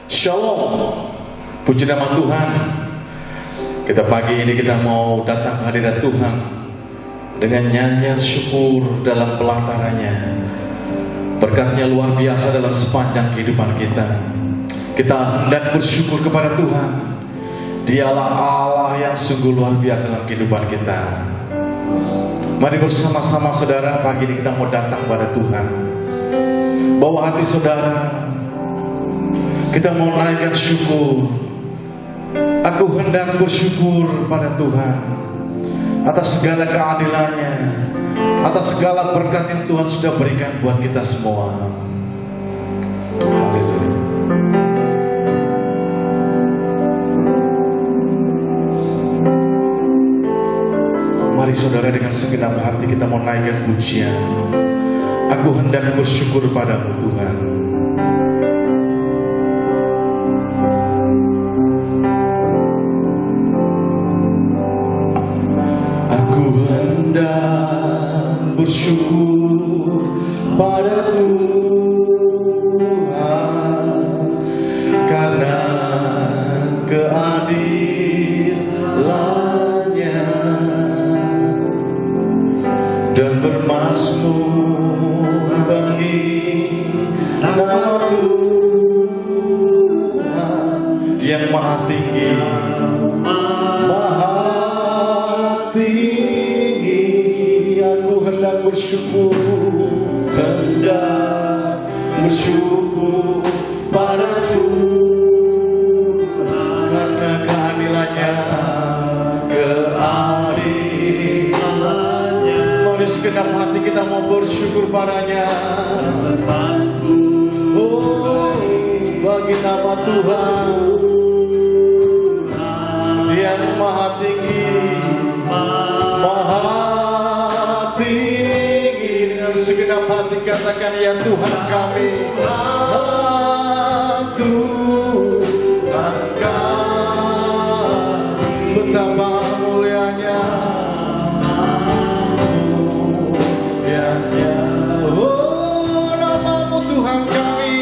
Shalom, puji nama Tuhan. Kita pagi ini kita mau datang ke hadirat Tuhan dengan nyanyian syukur dalam pelatarannya. Berkatnya luar biasa dalam sepanjang kehidupan kita. Kita hendak bersyukur kepada Tuhan. Dialah Allah yang sungguh luar biasa dalam kehidupan kita. Mari bersama-sama saudara, pagi ini kita mau datang pada Tuhan. Bawa hati saudara, kita mau naikkan syukur. Aku hendak bersyukur pada Tuhan atas segala keadilannya, atas segala berkat yang Tuhan sudah berikan buat kita semua. Haleluya. Mari saudara, dengan segenap hati kita mau naikkan pujian. Aku hendak bersyukur padamu Tuhan. Bersyukur pada Tuhan karena keadilannya, dan bermazmur bagi nama Tuhan yang maha tinggi, maha tinggi. Aku hendak bersyukur pada Tuhan karena keadilannya. Mari segenap hati kita mau bersyukur padanya. Oh, bagi nama Tuhan, Dia yang maha tinggi, maha tinggi. Dengan segenap hati katakan, ya Tuhan kami, Tuhan kami, betapa mulianya, oh namamu Tuhan kami,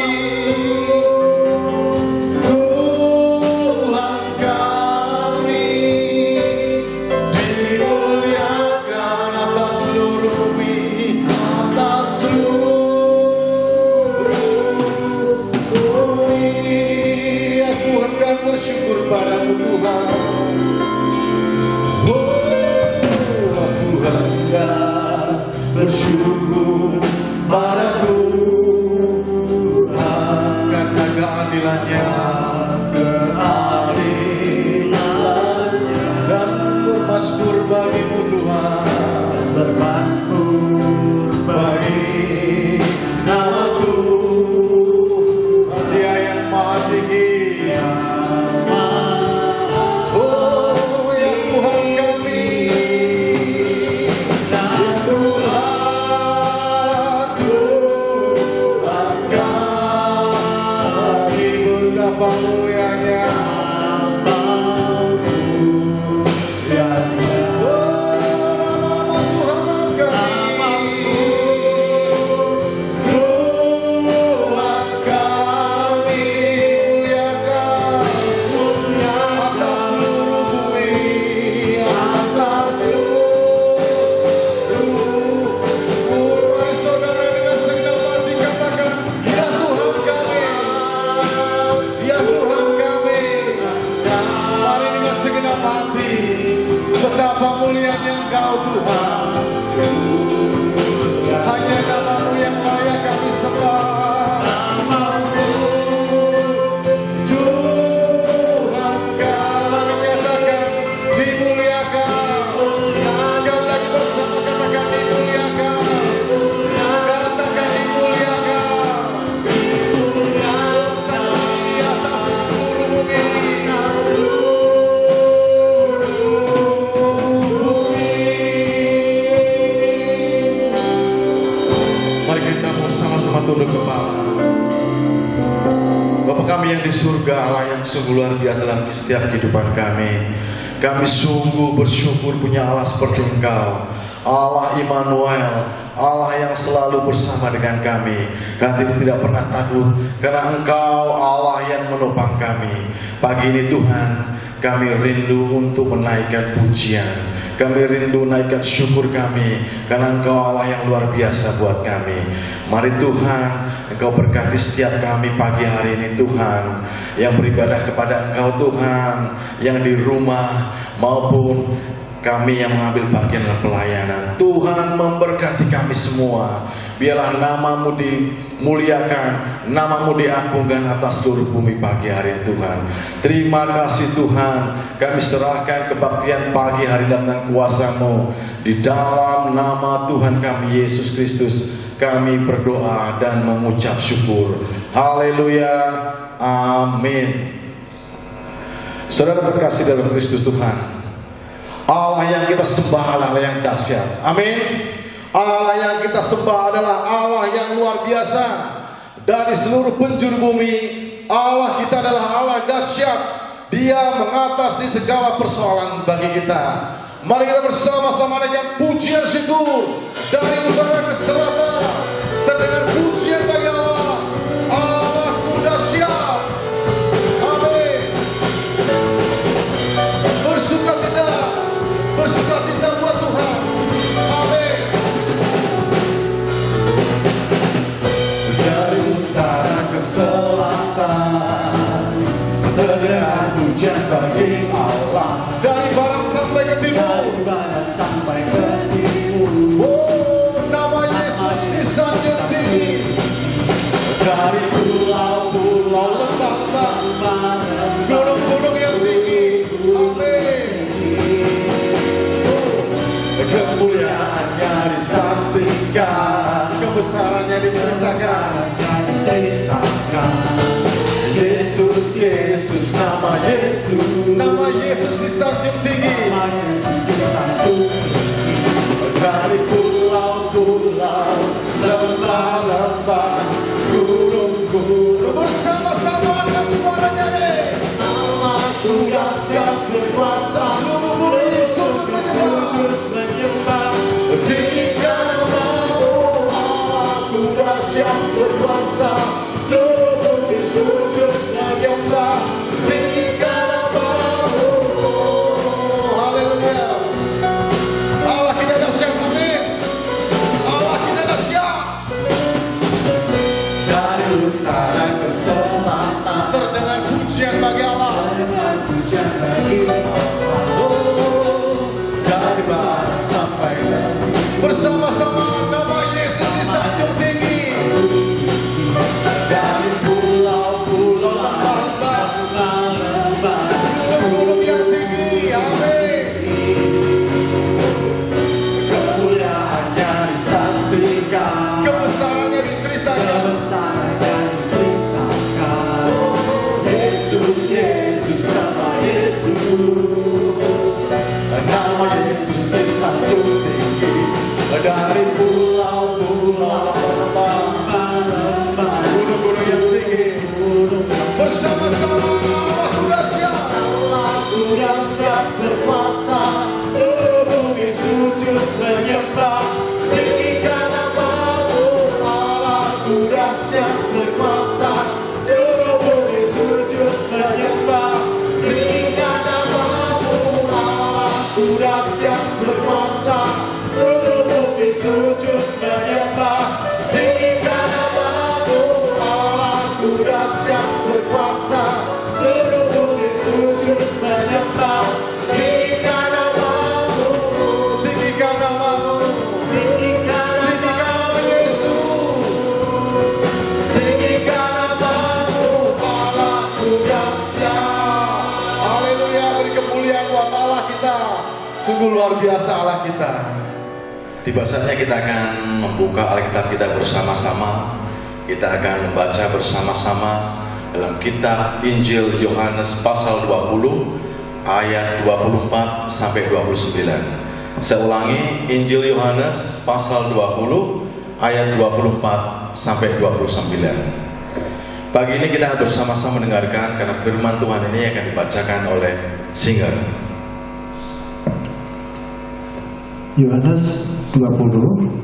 Tuhan kami, dimuliakan atas seluruh bumi, atas seluruh bumi. Aku hendak bersyukur padamu Tuhan. Oh, aku hendak bersyukur pada Tuhan karena keadilannya, dan bermazmur bagimu Tuhan, bermazmur bagi nama Tuhan, Dia yang maha tinggi. Oh ya Tuhan kami, ya Tuhan, Tuhan kami, betapa mulianya. Betapa mulianya Engkau Tuhan, hanya nama-Mu yang layak kami sembah. Tuhan kami nyatakan dimuliakan. Sekali lagi bersama katakan dimuliakan, katakan dimuliakan. Di atas seluruh bumi. Tunduk kepala. Bapa kami yang di surga, Allah yang sungguh luar biasa dalam setiap kehidupan kami. Kami sungguh bersyukur punya Allah seperti Engkau, Allah Immanuel, Allah yang selalu bersama dengan kami. Kami tidak pernah takut karena Engkau Allah yang menopang kami. Pagi ini Tuhan, kami rindu untuk menaikkan pujian, kami rindu naikkan syukur kami, karena Engkau Allah yang luar biasa buat kami. Mari Tuhan, Engkau berkati setiap kami pagi hari ini Tuhan, yang beribadah kepada Engkau Tuhan, yang di rumah maupun kami yang mengambil bagian dalam pelayanan. Tuhan memberkati kami semua. Biarlah nama-Mu dimuliakan, nama-Mu diagungkan atas seluruh bumi pagi hari Tuhan. Terima kasih Tuhan, kami serahkan kebaktian pagi hari dalam kuasa-Mu. Di dalam nama Tuhan kami Yesus Kristus, kami berdoa dan mengucap syukur. Haleluya, amin. Saudara terkasih dalam Kristus Tuhan, Allah yang kita sembah adalah Allah yang dahsyat. Amin. Allah yang kita sembah adalah Allah yang luar biasa. Dari seluruh penjuru bumi, Allah kita adalah Allah dahsyat. Dia mengatasi segala persoalan bagi kita. Mari kita bersama-sama dengan pujian syukur dari utara ke selatan. Terdengar pujian bagi Allah. Allahku dahsyat. Amin. Bersuka cita buat Tuhan. Amin. Dari utara ke selatan, terdengar pujian bagi Allah. Dari barat sampai ke timur, oh, nama Yesus disanjung tinggi. Dari pulau-pulau, lembah-lembah, gunung-gunung yang tinggi. Amin. Kemuliaannya disaksikan, kebesarannya diceritakan. Yesus, Yesus, nama Yesus disanjung tinggi. Dari pulau-pulau, lembah-lembah, gunung-gunung, bersama-sama angkat suaranya nih. Allahku dahsyat berkuasa, seluruh bumi sujud menyembah. Tinggikan namamu, Allahku dahsyat berkuasa, seluruh bumi sujud menyembah. Tinggikan namamu, haleluya. Allah kita dahsyat, amin. Allah kita dahsyat. Dari utara ke selatan, terdengar pujian bagi Allah. Dari barat sampai bersama-sama nama Yesus disanjung tinggi. Dari pulau-pulau, lembah-lembah, gunung yang tinggi. Amin. Kemuliaannya disaksikan, kebesarannya diceritakan. Yesus, Yesus, nama Yesus, nama Yesus disanjung tinggi. Dari pulau-pulau, lembah-lembah, gunung-gunung yang tinggi, bersama-sama Allahku dahsyat, Allahku dahsyat berkuasa, seluruh bumi sujud menyembah. Tinggikan namamu, Allahku dahsyat berkuasa, seluruh bumi sujud menyembah. Tinggikan namamu, Allahku dahsyat berkuasa, seluruh bumi sujud menyembah. Tinggikan namamu, Allahku dahsyat berkuasa, seluruh bumi sujud menyembah. Tinggikan namamu, tinggikan namamu, tinggikan nama Yesus. Tinggikan namamu, Allahku dahsyat. Haleluya, beri kemuliaan buat Allah kita. Sungguh luar biasa Allah kita. Tiba saatnya kita akan membuka Alkitab kita bersama-sama. Kita akan membaca bersama-sama dalam kitab Injil Yohanes pasal 20 ayat 24 sampai 29. Saya ulangi, Injil Yohanes pasal 20 ayat 24 sampai 29. Pagi ini kita bersama-sama mendengarkan karena firman Tuhan ini akan dibacakan oleh singer. Yohanes 20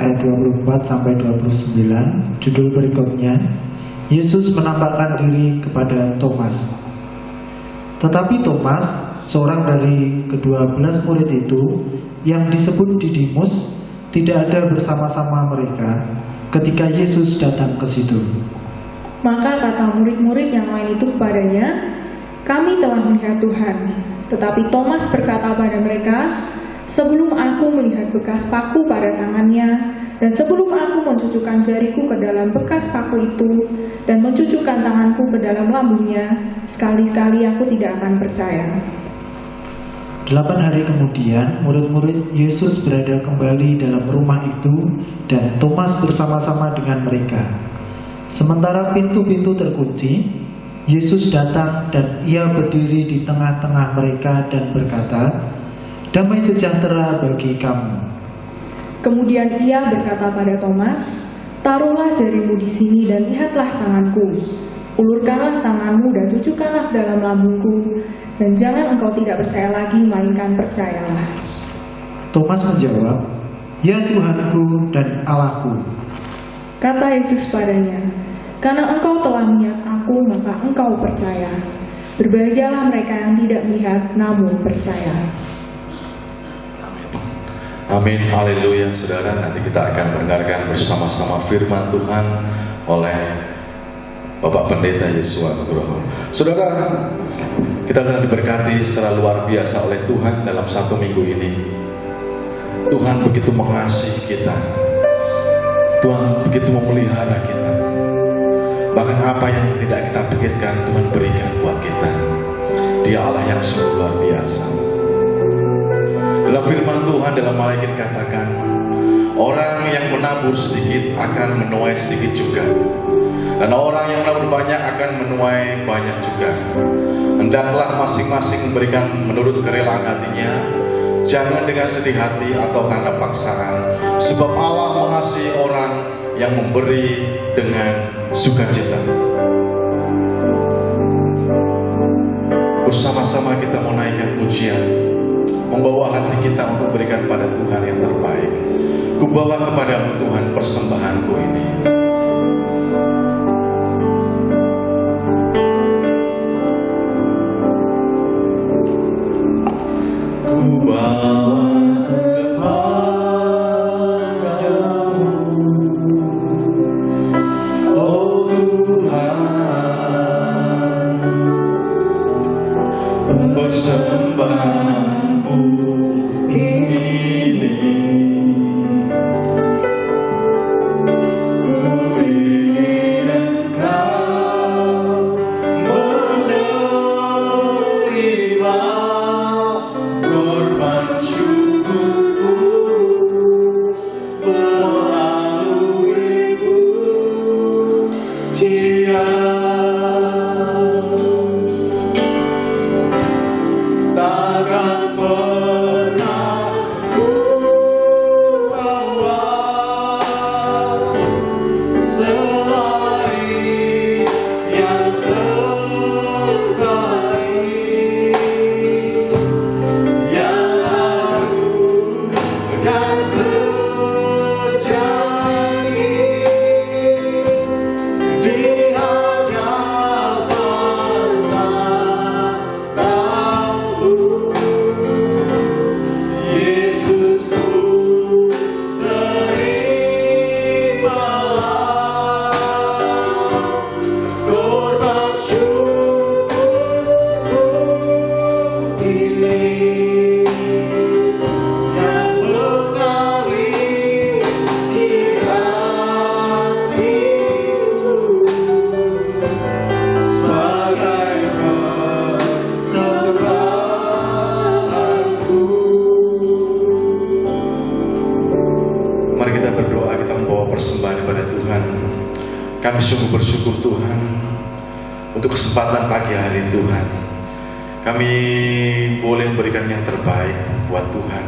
ayat 24 sampai 29, judul berikutnya, Yesus menampakkan diri kepada Thomas. Tetapi Thomas, seorang dari ke-12 murid itu, yang disebut Didimus, tidak ada bersama-sama mereka ketika Yesus datang ke situ. Maka kata murid-murid yang lain itu kepadanya, "Kami telah melihat Tuhan." Tetapi Thomas berkata pada mereka, "Sebelum aku melihat bekas paku pada tangannya, dan sebelum aku mencucukkan jariku ke dalam bekas paku itu, dan mencucukkan tanganku ke dalam lambungnya, sekali-kali aku tidak akan percaya." 8 hari kemudian, murid-murid Yesus berada kembali dalam rumah itu, dan Thomas bersama-sama dengan mereka. Sementara pintu-pintu terkunci, Yesus datang dan ia berdiri di tengah-tengah mereka dan berkata, "Damai sejahtera bagi kamu." Kemudian ia berkata pada Thomas, "Taruhlah jarimu di sini dan lihatlah tanganku. Ulurkanlah tanganmu dan tujukanlah dalam lambungku, dan jangan engkau tidak percaya lagi, melainkan percayalah." Thomas menjawab, "Ya Tuhanku dan Allahku." Kata Yesus padanya, "Karena engkau telah melihat aku, maka engkau percaya. Berbahagialah mereka yang tidak melihat namun percaya." Amin, haleluya. Saudara, nanti kita akan mendengarkan bersama-sama firman Tuhan oleh Bapak Pendeta Yesua Nugroho. Saudara, kita akan diberkati secara luar biasa oleh Tuhan dalam 1 minggu ini. Tuhan begitu mengasihi kita, Tuhan begitu memelihara kita. Bahkan apa yang tidak kita pikirkan, Tuhan berikan buat kita. Dia Allah yang sungguh luar biasa. Dalam firman Tuhan, dalam malaikat katakan, orang yang menabur sedikit akan menuai sedikit juga, dan orang yang menabur banyak akan menuai banyak juga. Hendaklah masing-masing memberikan menurut kerelaan hatinya, jangan dengan sedih hati atau tanda paksaan, sebab Allah mengasihi orang yang memberi dengan sukacita. Bersama-sama kita menaikkan pujian, membawa hati kita untuk berikan pada Tuhan yang terbaik. Kubawa kepada Tuhan persembahanku ini. Kami sungguh bersyukur Tuhan untuk kesempatan pagi hari Tuhan. Kami boleh memberikan yang terbaik buat Tuhan.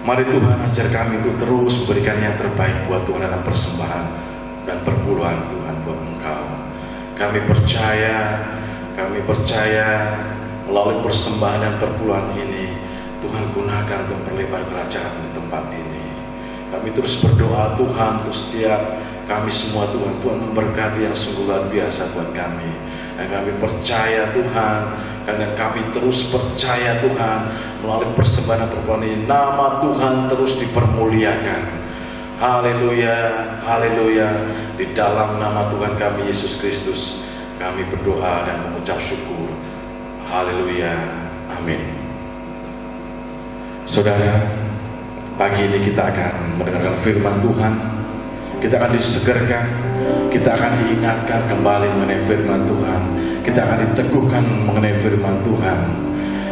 Mari Tuhan ajar kami untuk terus memberikan yang terbaik buat Tuhan dalam persembahan dan perpuluhan Tuhan buat Engkau. Kami percaya melalui persembahan dan perpuluhan ini Tuhan gunakan untuk perlebar kerajaan di tempat ini. Kami terus berdoa Tuhan untuk setiap kami semua Tuhan. Tuhan memberkati yang sungguh luar biasa buat kami. Dan kami percaya Tuhan, dan kami terus percaya Tuhan, melalui persembahan ini nama Tuhan terus dipermuliakan. Haleluya, haleluya. Di dalam nama Tuhan kami Yesus Kristus kami berdoa dan mengucap syukur. Haleluya, amin. Saudara, pagi ini kita akan mendengarkan firman Tuhan. Kita akan disegarkan, kita akan diingatkan kembali mengenai firman Tuhan. Kita akan diteguhkan mengenai firman Tuhan.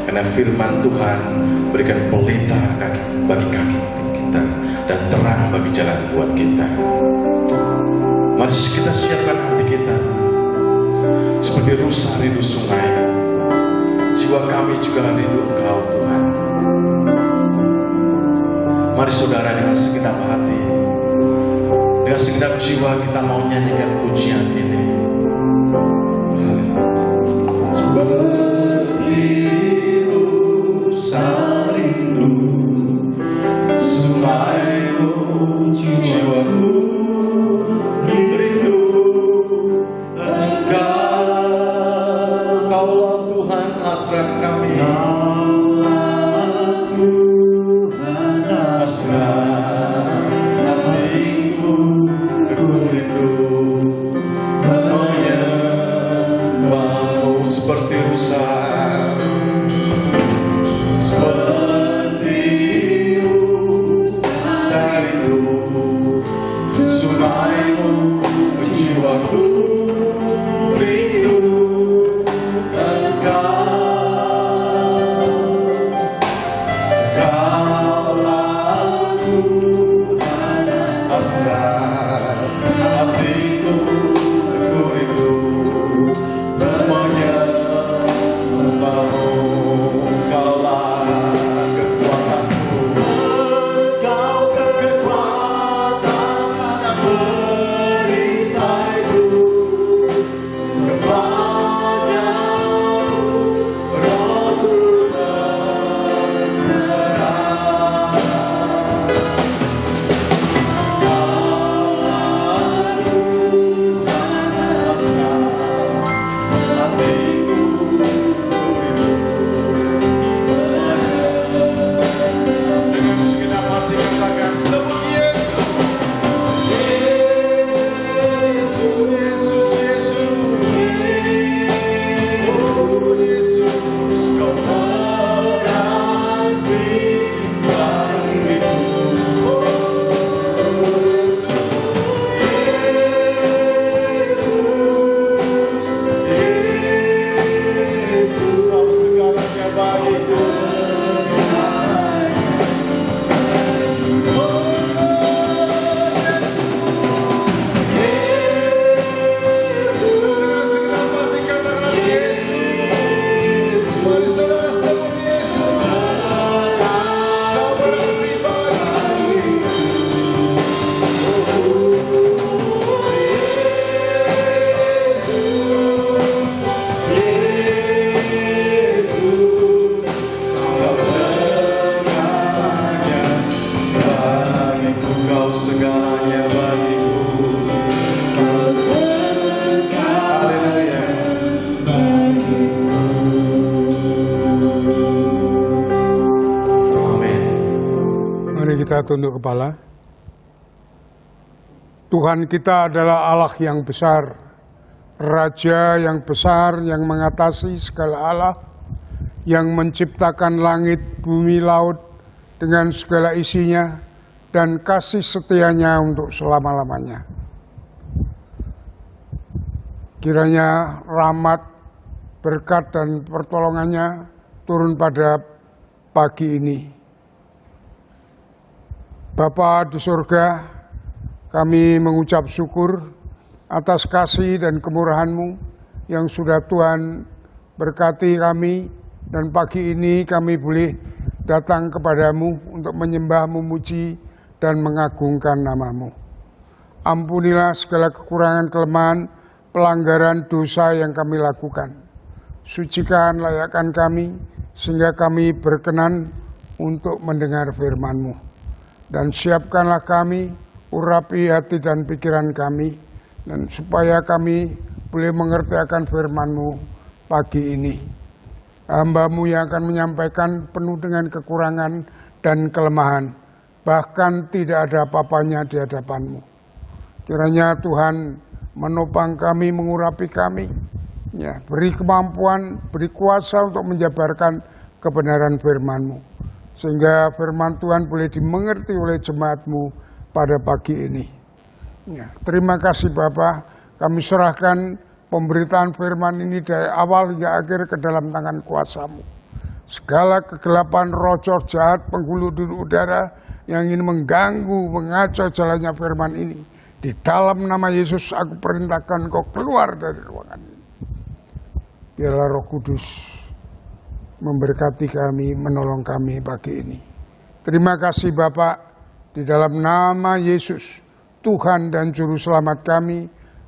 Karena firman Tuhan berikan pelita bagi kaki kita dan terang bagi jalan buat kita. Mari kita siapkan hati kita seperti rusa rindu sungai. Jiwa kami juga rindu Engkau Tuhan. Mari saudara, dengan segenap hati, dengan segenap jiwa kita mau nyanyikan pujian ini. Seperti rusa rindu sungai-Mu, jiwaku rindu Engkau. Kaulah Tuhan hasrat kami, hasrat hatiku, aku rindu menyembah-Mu seperti rusa, seperti rusa rindu sungai-Mu, jiwaku rindu Engkau. Kita tunduk kepala. Tuhan kita adalah Allah yang besar, Raja yang besar, yang mengatasi segala Allah, yang menciptakan langit, bumi, laut dengan segala isinya, dan kasih setianya untuk selama-lamanya. Kiranya rahmat, berkat, dan pertolongannya turun pada pagi ini. Bapa di surga, kami mengucap syukur atas kasih dan kemurahan-Mu yang sudah Tuhan berkati kami, dan pagi ini kami boleh datang kepadamu untuk menyembah, memuji, dan mengagungkan nama-Mu. Ampunilah segala kekurangan, kelemahan, pelanggaran, dosa yang kami lakukan. Sucikan, layakkan kami, sehingga kami berkenan untuk mendengar firman-Mu. Dan siapkanlah kami, urapi hati dan pikiran kami, dan supaya kami boleh mengerti akan firman-Mu pagi ini. Hamba-Mu yang akan menyampaikan penuh dengan kekurangan dan kelemahan, bahkan tidak ada apa-apanya di hadapan-Mu. Kiranya Tuhan menopang kami, mengurapi kami, ya, beri kemampuan, beri kuasa untuk menjabarkan kebenaran firman-Mu, sehingga firman Tuhan boleh dimengerti oleh jemaat-Mu pada pagi ini. Ya, terima kasih Bapa, kami serahkan pemberitaan firman ini dari awal hingga akhir ke dalam tangan kuasa-Mu. Segala kegelapan, roh jahat, penghulu di udara yang ingin mengganggu, mengacau jalannya firman ini, di dalam nama Yesus aku perintahkan Engkau keluar dari ruangan ini. Biarlah Roh Kudus memberkati kami, menolong kami pagi ini. Terima kasih Bapak, di dalam nama Yesus, Tuhan dan Juru Selamat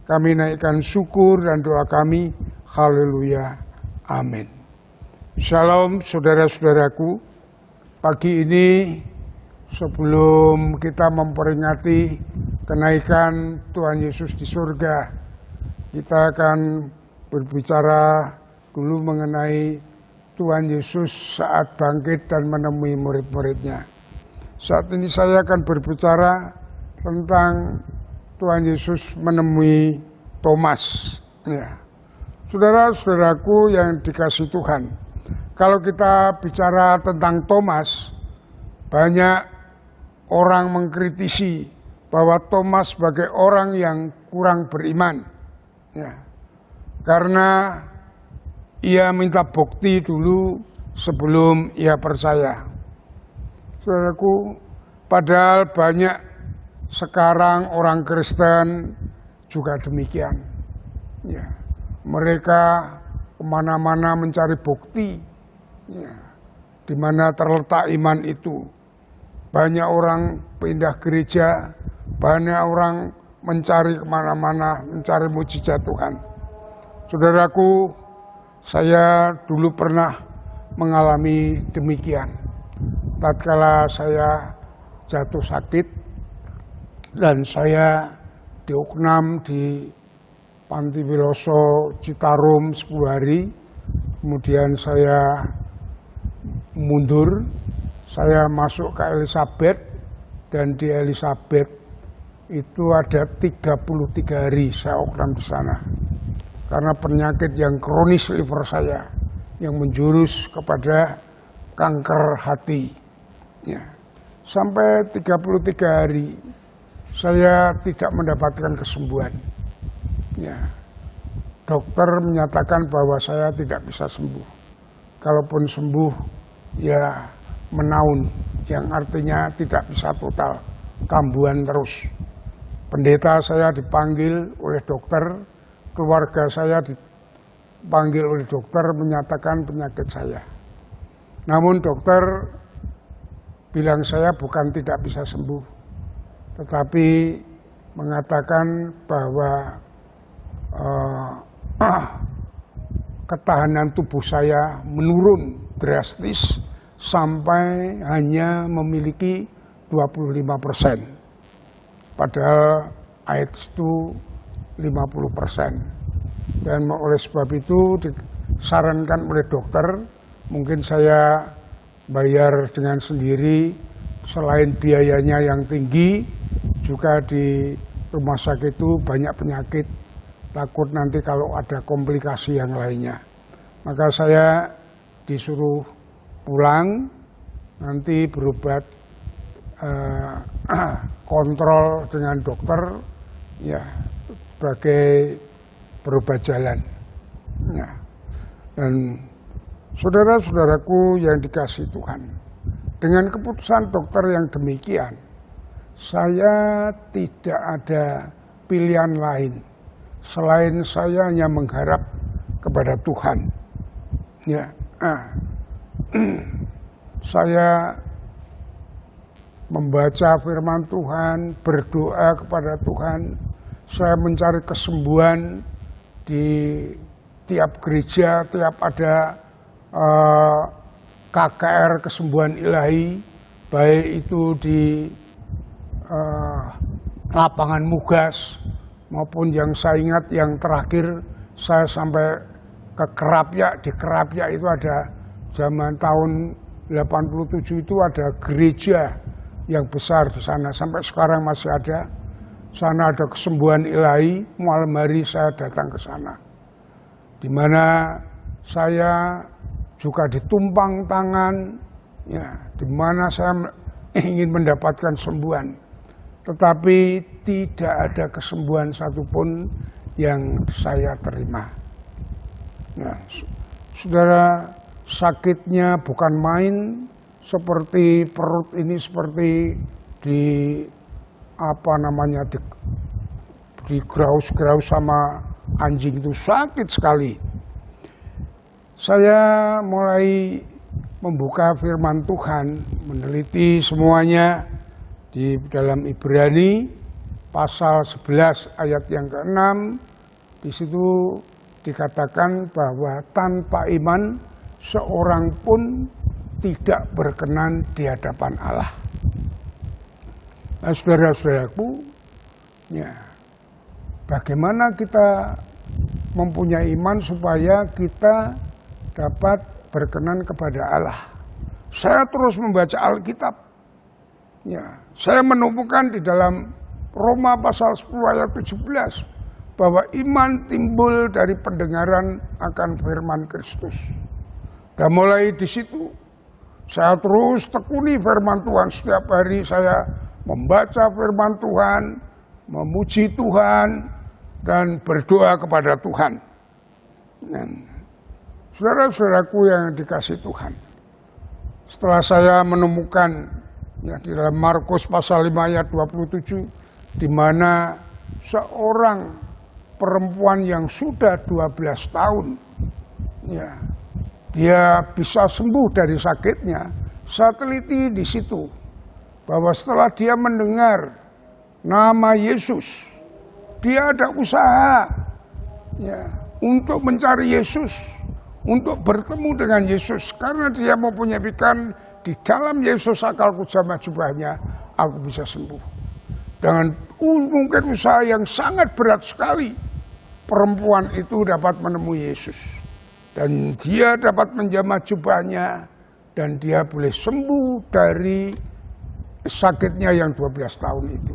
kami naikkan syukur dan doa kami. Haleluya. Amin. Shalom saudara-saudaraku. Pagi ini sebelum kita memperingati kenaikan Tuhan Yesus di surga, kita akan berbicara dulu mengenai Tuhan Yesus saat bangkit dan menemui murid-muridnya. Saat ini saya akan berbicara tentang Tuhan Yesus menemui Thomas. Ya. Saudara-saudaraku yang dikasihi Tuhan, kalau kita bicara tentang Thomas, banyak orang mengkritisi bahwa Thomas sebagai orang yang kurang beriman. Ya. Karena ia minta bukti dulu sebelum ia percaya. Saudaraku, padahal banyak sekarang orang Kristen juga demikian. Ya. Mereka kemana-mana mencari bukti, ya, di mana terletak iman itu. Banyak orang pindah gereja, banyak orang mencari kemana-mana, mencari mujizat Tuhan. Saudaraku, saya dulu pernah mengalami demikian. Tatkala saya jatuh sakit dan saya diuknam di Panti Wiloso Citarum 10 hari, kemudian saya mundur, saya masuk ke Elizabeth, dan di Elizabeth itu ada 33 hari saya uknam di sana. Karena penyakit yang kronis liver saya, yang menjurus kepada kanker hati. Ya. Sampai 33 hari saya tidak mendapatkan kesembuhan. Ya. Dokter menyatakan bahwa saya tidak bisa sembuh. Kalaupun sembuh, ya menaun, yang artinya tidak bisa total, kambuhan terus. Pendeta saya dipanggil oleh dokter, keluarga saya dipanggil oleh dokter menyatakan penyakit saya. Namun dokter bilang saya bukan tidak bisa sembuh, tetapi mengatakan bahwa ketahanan tubuh saya menurun drastis sampai hanya memiliki 25%. Padahal AIDS itu 50%. Dan oleh sebab itu disarankan oleh dokter, mungkin saya bayar dengan sendiri, selain biayanya yang tinggi, juga di rumah sakit itu banyak penyakit, takut nanti kalau ada komplikasi yang lainnya. Maka saya disuruh pulang, nanti berobat kontrol dengan dokter, ya sebagai berobat jalan. Ya. Dan saudara-saudaraku yang dikasihi Tuhan, dengan keputusan dokter yang demikian, saya tidak ada pilihan lain selain saya hanya mengharap kepada Tuhan. Ya, saya membaca firman Tuhan, berdoa kepada Tuhan, saya mencari kesembuhan di tiap gereja, tiap ada KKR kesembuhan ilahi, baik itu di lapangan Mugas maupun yang saya ingat yang terakhir saya sampai ke Kerapyak. Di Kerapyak itu ada zaman tahun 87 itu ada gereja yang besar di sana, sampai sekarang masih ada. Sana ada kesembuhan ilahi, malam hari saya datang ke sana, di mana saya juga ditumpang tangan, ya, di mana saya ingin mendapatkan sembuhan, tetapi tidak ada kesembuhan satupun yang saya terima. Nah, saudara, sakitnya bukan main, seperti perut ini seperti digraus-graus sama anjing, itu sakit sekali. Saya mulai membuka firman Tuhan, meneliti semuanya di dalam Ibrani pasal 11 ayat yang ke-6. Di situ dikatakan bahwa tanpa iman seorang pun tidak berkenan di hadapan Allah. Nah, saudara-saudaraku, ya, bagaimana kita mempunyai iman supaya kita dapat berkenan kepada Allah? Saya terus membaca Alkitab. Ya, saya menemukan di dalam Roma pasal 10 ayat 17 bahwa iman timbul dari pendengaran akan firman Kristus. Dan mulai di situ saya terus tekuni firman Tuhan. Setiap hari saya membaca firman Tuhan, memuji Tuhan, dan berdoa kepada Tuhan. Dan saudara-saudaraku yang dikasihi Tuhan, setelah saya menemukan ya, di dalam Markus pasal 5 ayat 27, di mana seorang perempuan yang sudah 12 tahun, ya, dia bisa sembuh dari sakitnya. Saya teliti di situ bahwa setelah dia mendengar nama Yesus, dia ada usaha, ya, untuk mencari Yesus, untuk bertemu dengan Yesus, karena dia mempunyai pikiran di dalam Yesus akalku jamah jubahnya, aku bisa sembuh. Dengan mungkin usaha yang sangat berat sekali, perempuan itu dapat menemui Yesus. Dan dia dapat menjamah jubahnya, dan dia boleh sembuh dari sakitnya yang 12 tahun itu.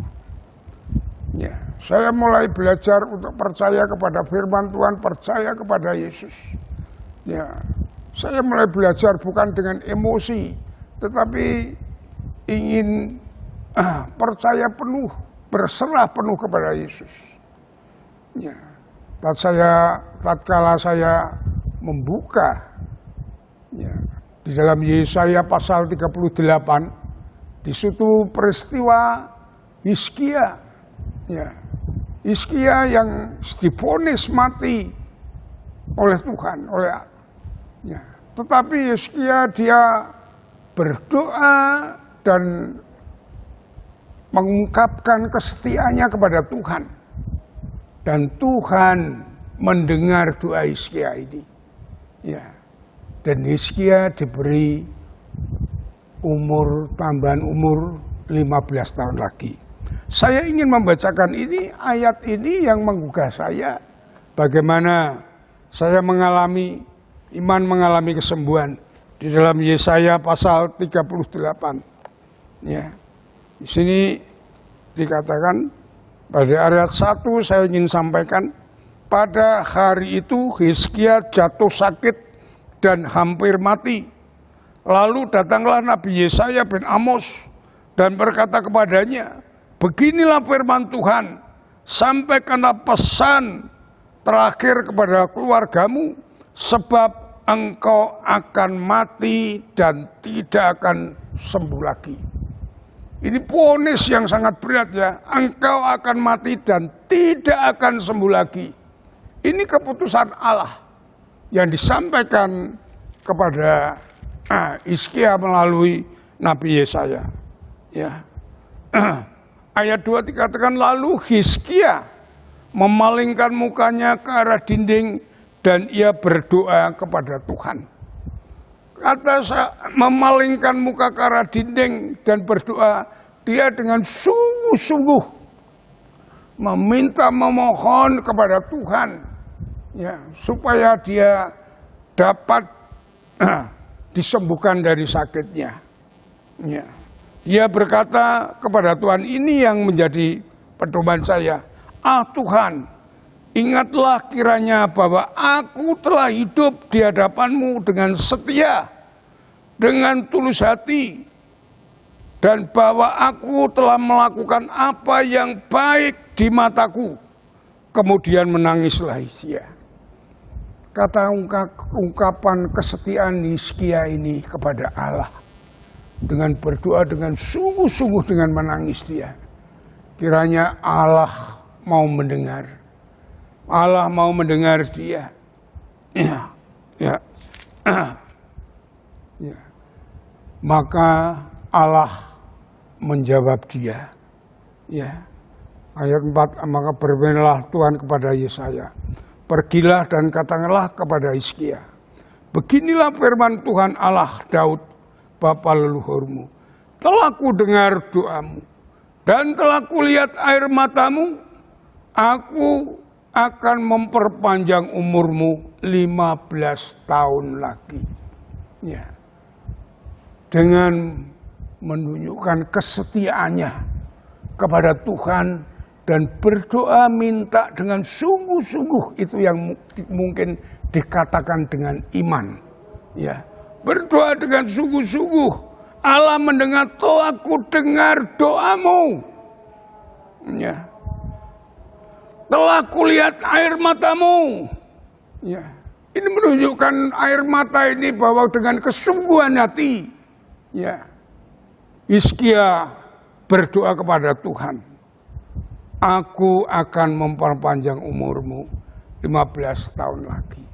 Ya, saya mulai belajar untuk percaya kepada firman Tuhan, percaya kepada Yesus. Ya, saya mulai belajar bukan dengan emosi, tetapi ingin percaya penuh, berserah penuh kepada Yesus. Ya, tatkala saya membuka, ya, di dalam Yesaya pasal 38, di situ peristiwa Hizkia, ya, Hizkia yang divonis mati oleh Tuhan, ya, tetapi Hizkia dia berdoa dan mengungkapkan kesetiaannya kepada Tuhan, dan Tuhan mendengar doa Hizkia ini, ya, dan Hizkia diberi tambahan umur 15 tahun lagi. Saya ingin membacakan ini, ayat ini yang menggugah saya, bagaimana saya mengalami iman, mengalami kesembuhan di dalam Yesaya pasal 38. Ya, di sini dikatakan pada ayat 1 saya ingin sampaikan, pada hari itu Hizkia jatuh sakit dan hampir mati. Lalu datanglah Nabi Yesaya bin Amos dan berkata kepadanya, beginilah firman Tuhan, sampaikanlah pesan terakhir kepada keluargamu, sebab engkau akan mati dan tidak akan sembuh lagi. Ini vonis yang sangat berat, ya. Engkau akan mati dan tidak akan sembuh lagi. Ini keputusan Allah yang disampaikan kepada Hizkia melalui Nabi Yesaya. Ya. Ayat 2 dikatakan, lalu Hizkia memalingkan mukanya ke arah dinding dan ia berdoa kepada Tuhan. kata memalingkan muka ke arah dinding dan berdoa, dia dengan sungguh-sungguh memohon kepada Tuhan, ya, supaya dia dapat disembuhkan dari sakitnya. Ya. Dia berkata kepada Tuhan, ini yang menjadi pedoman saya. Tuhan, ingatlah kiranya bahwa aku telah hidup di hadapan-Mu dengan setia, dengan tulus hati, dan bahwa aku telah melakukan apa yang baik di mataku. Kemudian menangislah Hizkia. Kata ungkapan kesetiaan Hizkia ini kepada Allah, dengan berdoa dengan sungguh-sungguh, dengan menangis dia. Kiranya Allah mau mendengar. Allah mau mendengar dia. Ya. Maka Allah menjawab dia. Ya. Ayat 4, maka berfirmanlah Tuhan kepada Yesaya, pergilah dan katakanlah kepada Hizkia, beginilah firman Tuhan Allah Daud, bapa leluhurmu, telah ku dengar doamu, dan telah kulihat air matamu, aku akan memperpanjang umurmu 15 tahun lagi. Ya. Dengan menunjukkan kesetiaannya kepada Tuhan dan berdoa minta dengan sungguh-sungguh, itu yang mungkin dikatakan dengan iman. Ya. Berdoa dengan sungguh-sungguh, Allah mendengar, telah ku dengar doamu. Ya. Telah kulihat air matamu. Ya. Ini menunjukkan air mata ini bahwa dengan kesungguhan hati, ya, Hizkia berdoa kepada Tuhan, aku akan memperpanjang umurmu 15 tahun lagi.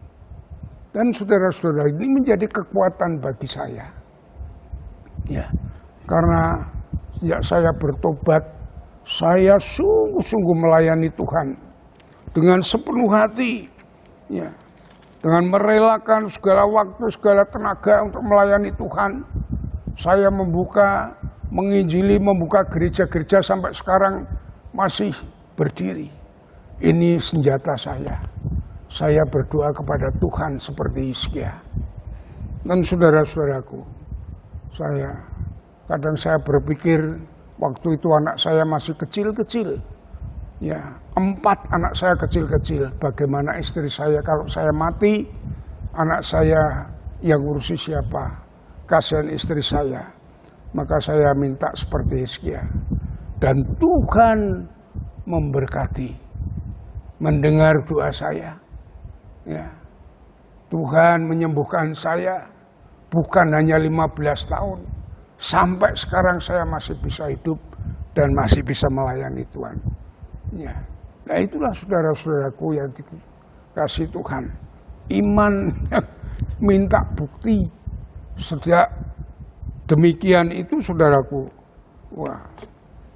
Dan saudara-saudara, ini menjadi kekuatan bagi saya. Ya, karena sejak saya bertobat, saya sungguh-sungguh melayani Tuhan dengan sepenuh hati. Ya, dengan merelakan segala waktu, segala tenaga untuk melayani Tuhan. Saya menginjili, membuka gereja-gereja sampai sekarang masih berdiri. Ini senjata saya. Saya berdoa kepada Tuhan seperti Hizkia. Dan saudara-saudaraku, kadang saya berpikir waktu itu anak saya masih kecil-kecil. Ya, 4 anak saya kecil-kecil. Bagaimana istri saya kalau saya mati, anak saya yang ngurusi siapa? Kasihan istri saya. Maka saya minta seperti Hizkia. Dan Tuhan memberkati, mendengar doa saya. Ya. Tuhan menyembuhkan saya bukan hanya 15 tahun. Sampai sekarang saya masih bisa hidup dan masih bisa melayani Tuhan. Ya. Nah, itulah saudara-saudaraku yang dikasih Tuhan. Iman minta bukti. Sejak demikian itu saudaraku, wah,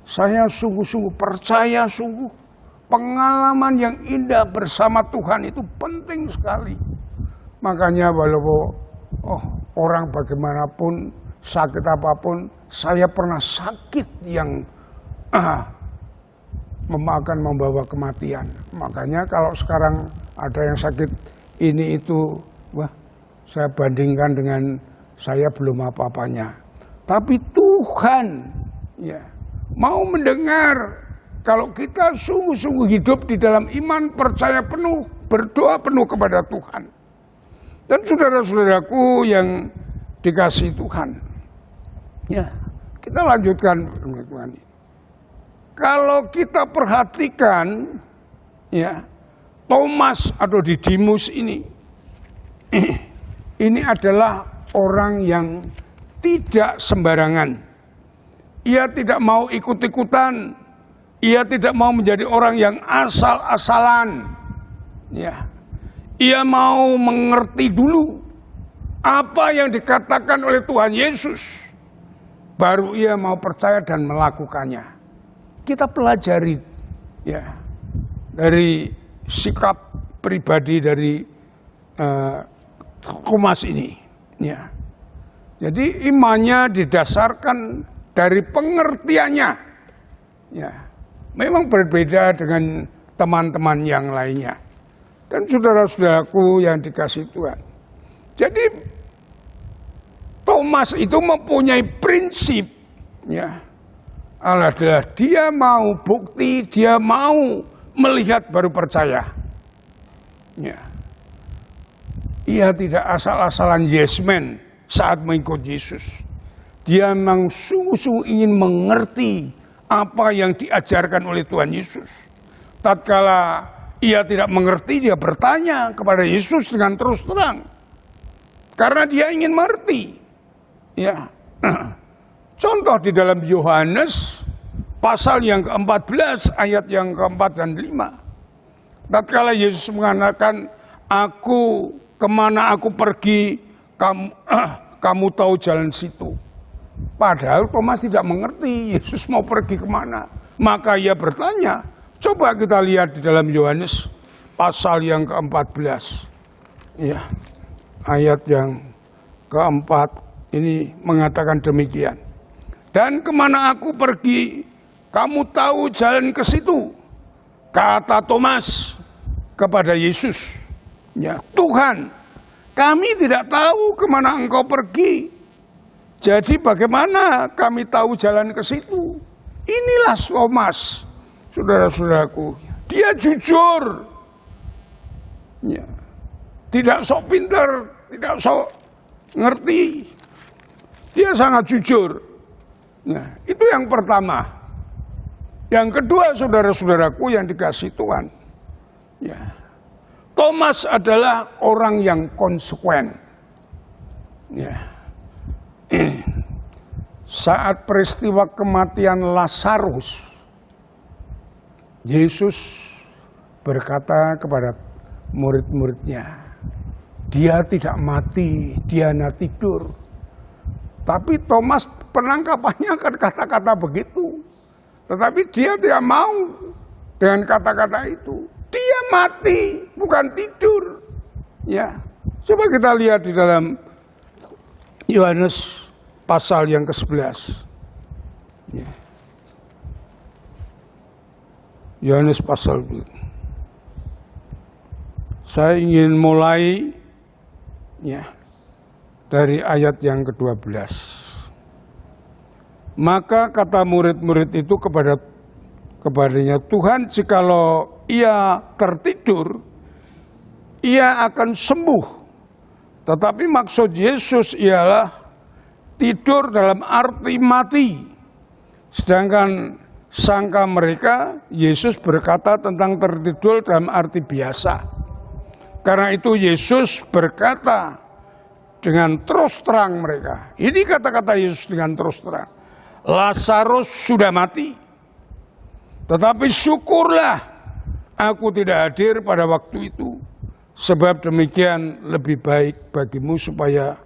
saya sungguh-sungguh percaya, sungguh pengalaman yang indah bersama Tuhan itu penting sekali. Makanya walaupun orang bagaimanapun, sakit apapun, saya pernah sakit yang akan membawa kematian. Makanya kalau sekarang ada yang sakit ini itu, wah, saya bandingkan dengan saya belum apa-apanya. Tapi Tuhan, ya, mau mendengar kalau kita sungguh-sungguh hidup di dalam iman, percaya penuh, berdoa penuh kepada Tuhan. Dan saudara-saudaraku yang dikasih Tuhan, ya, kita lanjutkan Tuhan. Kalau kita perhatikan, ya, Thomas atau Didimus ini adalah orang yang tidak sembarangan. Ia tidak mau ikut-ikutan. Ia tidak mau menjadi orang yang asal-asalan. Ya. Ia mau mengerti dulu apa yang dikatakan oleh Tuhan Yesus. Baru ia mau percaya dan melakukannya. Kita pelajari, ya, dari sikap pribadi dari Thomas ini. Ya. Jadi imannya didasarkan dari pengertiannya. Ya, memang berbeda dengan teman-teman yang lainnya. Dan saudara-saudaraku yang dikasihi Tuhan. Jadi Thomas itu mempunyai prinsip, ya, adalah dia mau bukti, dia mau melihat baru percaya. Ya. Ia tidak asal-asalan yes man saat mengikut Yesus. Dia memang sungguh-sungguh ingin mengerti apa yang diajarkan oleh Tuhan Yesus. Tatkala ia tidak mengerti, dia bertanya kepada Yesus dengan terus terang. Karena dia ingin mengerti. Ya. Contoh di dalam Yohanes pasal yang ke-14 ayat yang ke-4 dan 5. Tatkala Yesus mengatakan, kemana aku pergi, kamu tahu jalan situ. Padahal Thomas tidak mengerti Yesus mau pergi kemana. Maka ia bertanya, coba kita lihat di dalam Yohanes pasal yang ke-14. Ya, ayat yang ke-4 ini mengatakan demikian. Dan kemana aku pergi, kamu tahu jalan ke situ. Kata Thomas kepada Yesus, ya Tuhan, kami tidak tahu kemana engkau pergi. Jadi bagaimana kami tahu jalan ke situ? Inilah Thomas, saudara-saudaraku. Dia jujur. Ya. Tidak sok pintar, tidak sok ngerti. Dia sangat jujur. Nah, itu yang pertama. Yang kedua, saudara-saudaraku yang dikasihi Tuhan. Ya. Thomas adalah orang yang konsekuen. Ya. Saat peristiwa kematian Lazarus, Yesus berkata kepada murid-muridnya, dia tidak mati, dia hanya tidur. Tapi Thomas penangkapannya akan kata-kata begitu. Tetapi dia tidak mau dengan kata-kata itu. Dia mati, bukan tidur. Ya, coba kita lihat di dalam Yohanes pasal yang ke-11. Ya. Yohanes pasal. Saya ingin mulai ya dari ayat yang ke-12. Maka kata murid-murid itu kepadanya, Tuhan, jikalau ia tertidur, ia akan sembuh. Tetapi maksud Yesus ialah tidur dalam arti mati. Sedangkan sangka mereka, Yesus berkata tentang tertidur dalam arti biasa. Karena itu Yesus berkata dengan terus terang mereka. Ini kata-kata Yesus dengan terus terang. Lazarus sudah mati. Tetapi syukurlah aku tidak hadir pada waktu itu. Sebab demikian lebih baik bagimu supaya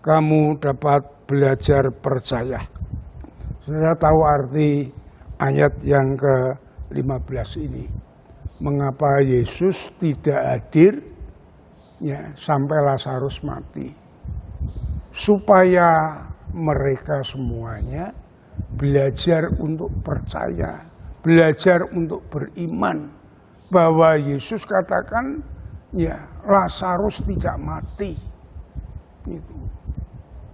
kamu dapat belajar percaya. Saudara tahu arti ayat yang ke-15 ini. Mengapa Yesus tidak hadir ya, sampai Lazarus mati. Supaya mereka semuanya belajar untuk percaya. Belajar untuk beriman. Bahwa Yesus katakan, ya Lazarus tidak mati.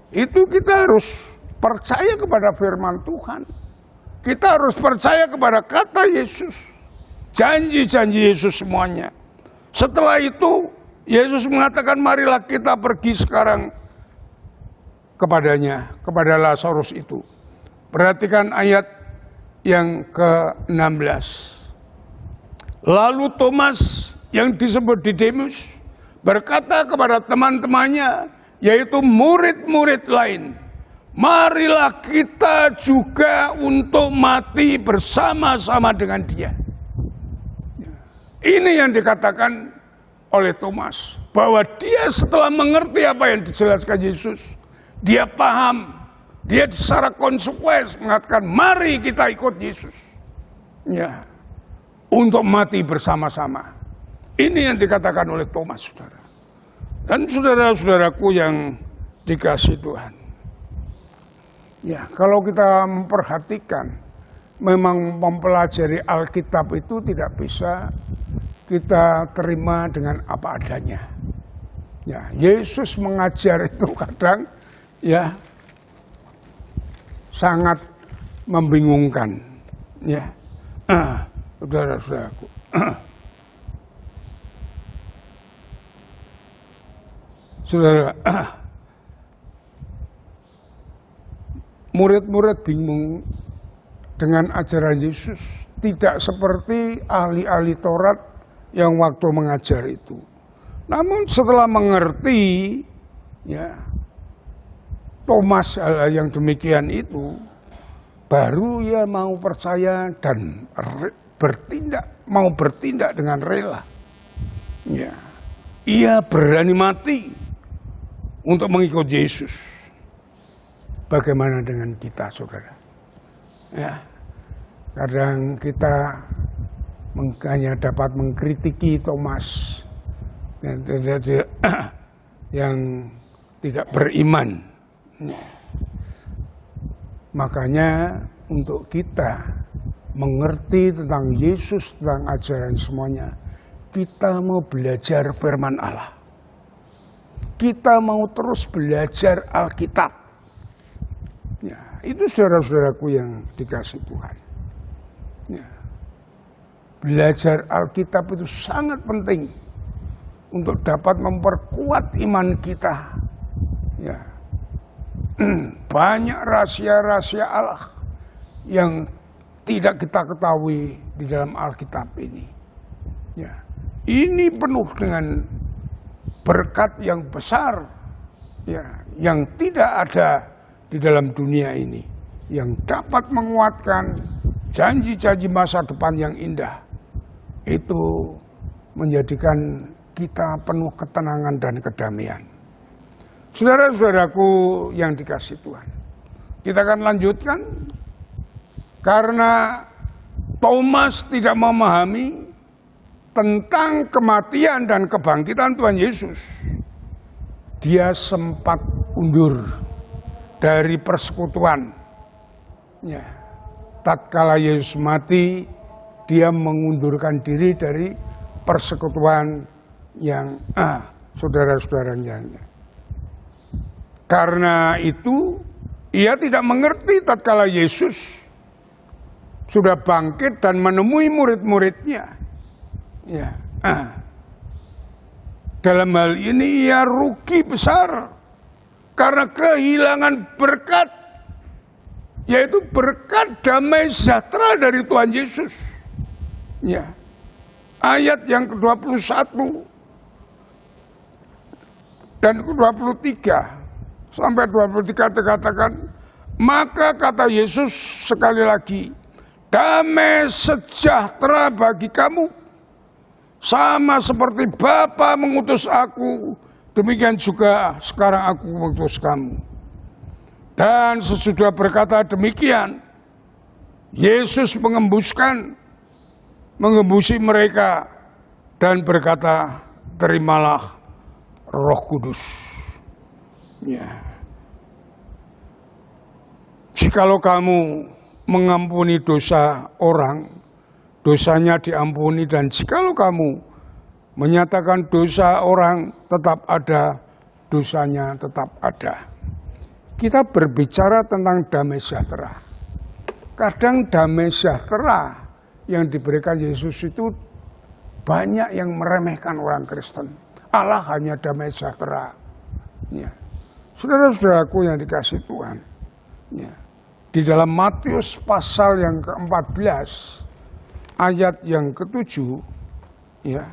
Itu kita harus percaya kepada firman Tuhan. Kita harus percaya kepada kata Yesus. Janji-janji Yesus semuanya. Setelah itu Yesus mengatakan marilah kita pergi sekarang kepadanya, kepada Lazarus itu. Perhatikan ayat yang ke-16. Lalu Thomas yang disebut Didimus berkata kepada teman-temannya, yaitu murid-murid lain, marilah kita juga untuk mati bersama-sama dengan dia. Ini yang dikatakan oleh Thomas, bahwa dia setelah mengerti apa yang dijelaskan Yesus, dia paham, dia secara konsekuen mengatakan, mari kita ikut Yesus. Ya, untuk mati bersama-sama. Ini yang dikatakan oleh Thomas, saudara. Dan saudara-saudaraku yang dikasihi Tuhan. Ya, kalau kita memperhatikan, memang mempelajari Alkitab itu tidak bisa kita terima dengan apa adanya. Ya, Yesus mengajar itu kadang ya sangat membingungkan. Ya, saudara-saudaraku. Saudara, murid-murid bingung dengan ajaran Yesus, tidak seperti ahli-ahli Taurat yang waktu mengajar itu. Namun setelah mengerti, ya, Thomas yang demikian itu, baru ia mau percaya dan mau bertindak dengan rela. Ya, ia berani mati untuk mengikut Yesus. Bagaimana dengan kita, saudara? Ya, kadang kita hanya dapat mengkritiki Thomas yang tidak beriman. Makanya untuk kita mengerti tentang Yesus, tentang ajaran semuanya, kita mau belajar firman Allah. Kita mau terus belajar Alkitab. Ya, itu saudara-saudaraku yang dikasih Tuhan. Ya. Belajar Alkitab itu sangat penting untuk dapat memperkuat iman kita. Ya. Banyak rahasia-rahasia Allah yang tidak kita ketahui di dalam Alkitab ini. Ya. Ini penuh dengan berkat yang besar, ya, yang tidak ada di dalam dunia ini, yang dapat menguatkan janji-janji masa depan yang indah. Itu menjadikan kita penuh ketenangan dan kedamaian. Saudara-saudaraku yang dikasih Tuhan, kita akan lanjutkan. Karena Thomas tidak memahami tentang kematian dan kebangkitan Tuhan Yesus, dia sempat undur dari persekutuan. Ya. Tatkala Yesus mati, dia mengundurkan diri dari persekutuan yang saudara-saudaranya. Karena itu, ia tidak mengerti tatkala Yesus sudah bangkit dan menemui murid-muridnya. Ya. Dalam hal ini ia rugi besar karena kehilangan berkat, yaitu berkat damai sejahtera dari Tuhan Yesus. Ya. Ayat yang ke-21 dan ke-23 sampai 23 dikatakan, maka kata Yesus sekali lagi, damai sejahtera bagi kamu. Sama seperti Bapa mengutus aku, demikian juga sekarang aku mengutus kamu. Dan sesudah berkata demikian, Yesus mengembusi mereka dan berkata, terimalah Roh Kudus. Ya. Jikalau kamu mengampuni dosa orang, dosanya diampuni, dan jikalau kamu menyatakan dosa orang, tetap ada, dosanya tetap ada. Kita berbicara tentang damai sejahtera. Kadang damai sejahtera yang diberikan Yesus itu banyak yang meremehkan orang Kristen. Allah hanya damai sejahtera. Ya. Saudara-saudaraku yang dikasih Tuhan. Ya. Di dalam Matius pasal yang ke-14, ayat yang ke-7, ya,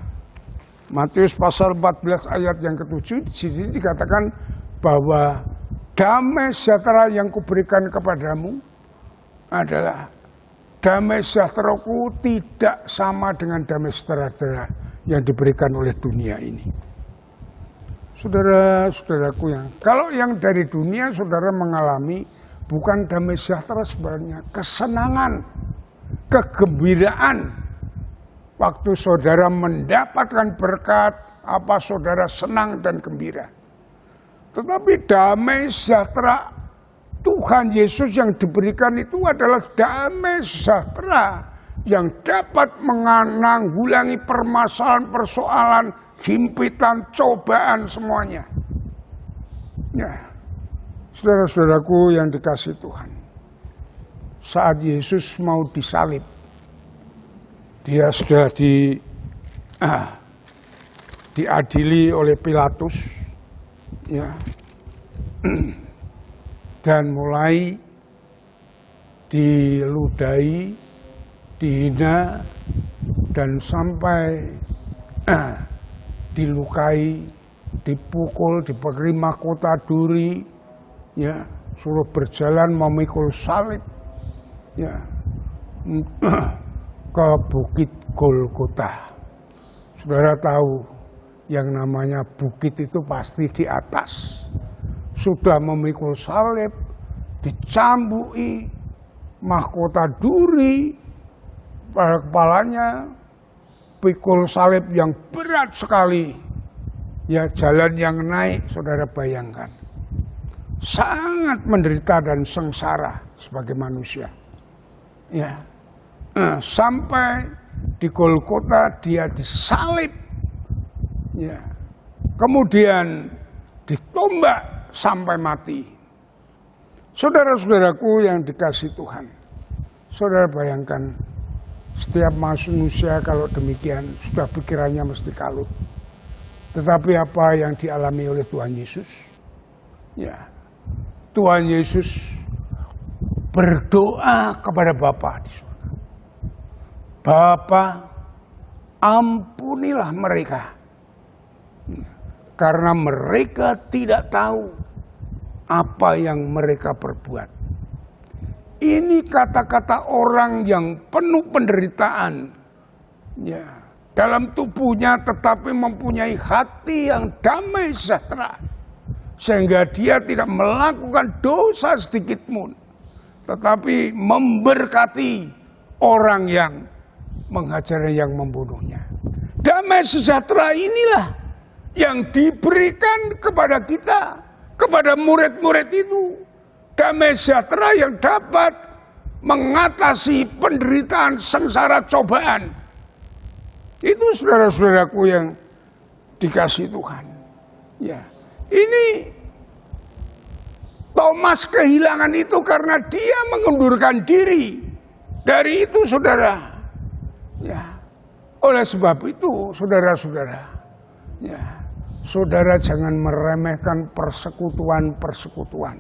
Matius pasal 14 ayat yang ke-7, di sini dikatakan bahwa damai sejahtera yang kuberikan kepadamu adalah damai sejahteraku tidak sama dengan damai sejahtera yang diberikan oleh dunia ini. Saudara-saudaraku yang, kalau yang dari dunia saudara mengalami bukan damai sejahtera sebenarnya, kesenangan, kegembiraan. Waktu saudara mendapatkan berkat, apa saudara senang dan gembira. Tetapi damai sejahtera Tuhan Yesus yang diberikan itu adalah damai sejahtera yang dapat menanggulangi permasalahan, persoalan, himpitan, cobaan semuanya. Ya, saudara-saudaraku yang dikasihi Tuhan, saat Yesus mau disalib, dia sudah diadili oleh Pilatus, ya, dan mulai diludahi, dihina, dan sampai dilukai, dipukul, diberi mahkota duri, ya, suruh berjalan memikul salib, ya, ke Bukit Golgota. Saudara tahu yang namanya bukit itu pasti di atas. Sudah memikul salib, dicambui, mahkota duri pada kepalanya, pikul salib yang berat sekali. Ya, jalan yang naik, saudara bayangkan. Sangat menderita dan sengsara sebagai manusia. Ya, sampai di Golgota dia disalib. Ya, kemudian ditombak sampai mati. Saudara-saudaraku yang dikasihi Tuhan, saudara bayangkan setiap manusia kalau demikian sudah pikirannya mesti kalut. Tetapi apa yang dialami oleh Tuhan Yesus? Ya, Tuhan Yesus berdoa kepada Bapa di surga. Bapa, ampunilah mereka, karena mereka tidak tahu apa yang mereka perbuat. Ini kata-kata orang yang penuh penderitaan, ya, dalam tubuhnya tetapi mempunyai hati yang damai sejahtera, sehingga dia tidak melakukan dosa sedikitpun, tetapi memberkati orang yang menghajarnya, yang membunuhnya. Damai sejahtera inilah yang diberikan kepada kita, kepada murid-murid itu. Damai sejahtera yang dapat mengatasi penderitaan, sengsara, cobaan. Itu saudara-saudaraku yang dikasihi Tuhan. Ya, ini Thomas kehilangan itu karena dia mengundurkan diri. Dari itu saudara. Ya, oleh sebab itu saudara-saudara, ya, saudara jangan meremehkan persekutuan-persekutuan.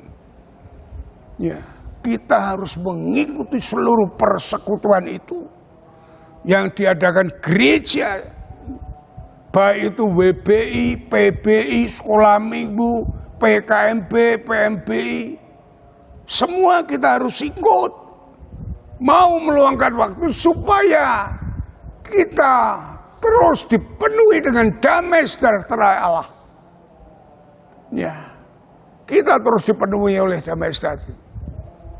Ya, kita harus mengikuti seluruh persekutuan itu yang diadakan gereja, baik itu WBI, PBI, Sekolah Minggu, PKMB, PMBI, semua kita harus ikut. Mau meluangkan waktu supaya kita terus dipenuhi dengan damai sejahtera Allah. Ya, kita terus dipenuhi oleh damai sejahtera.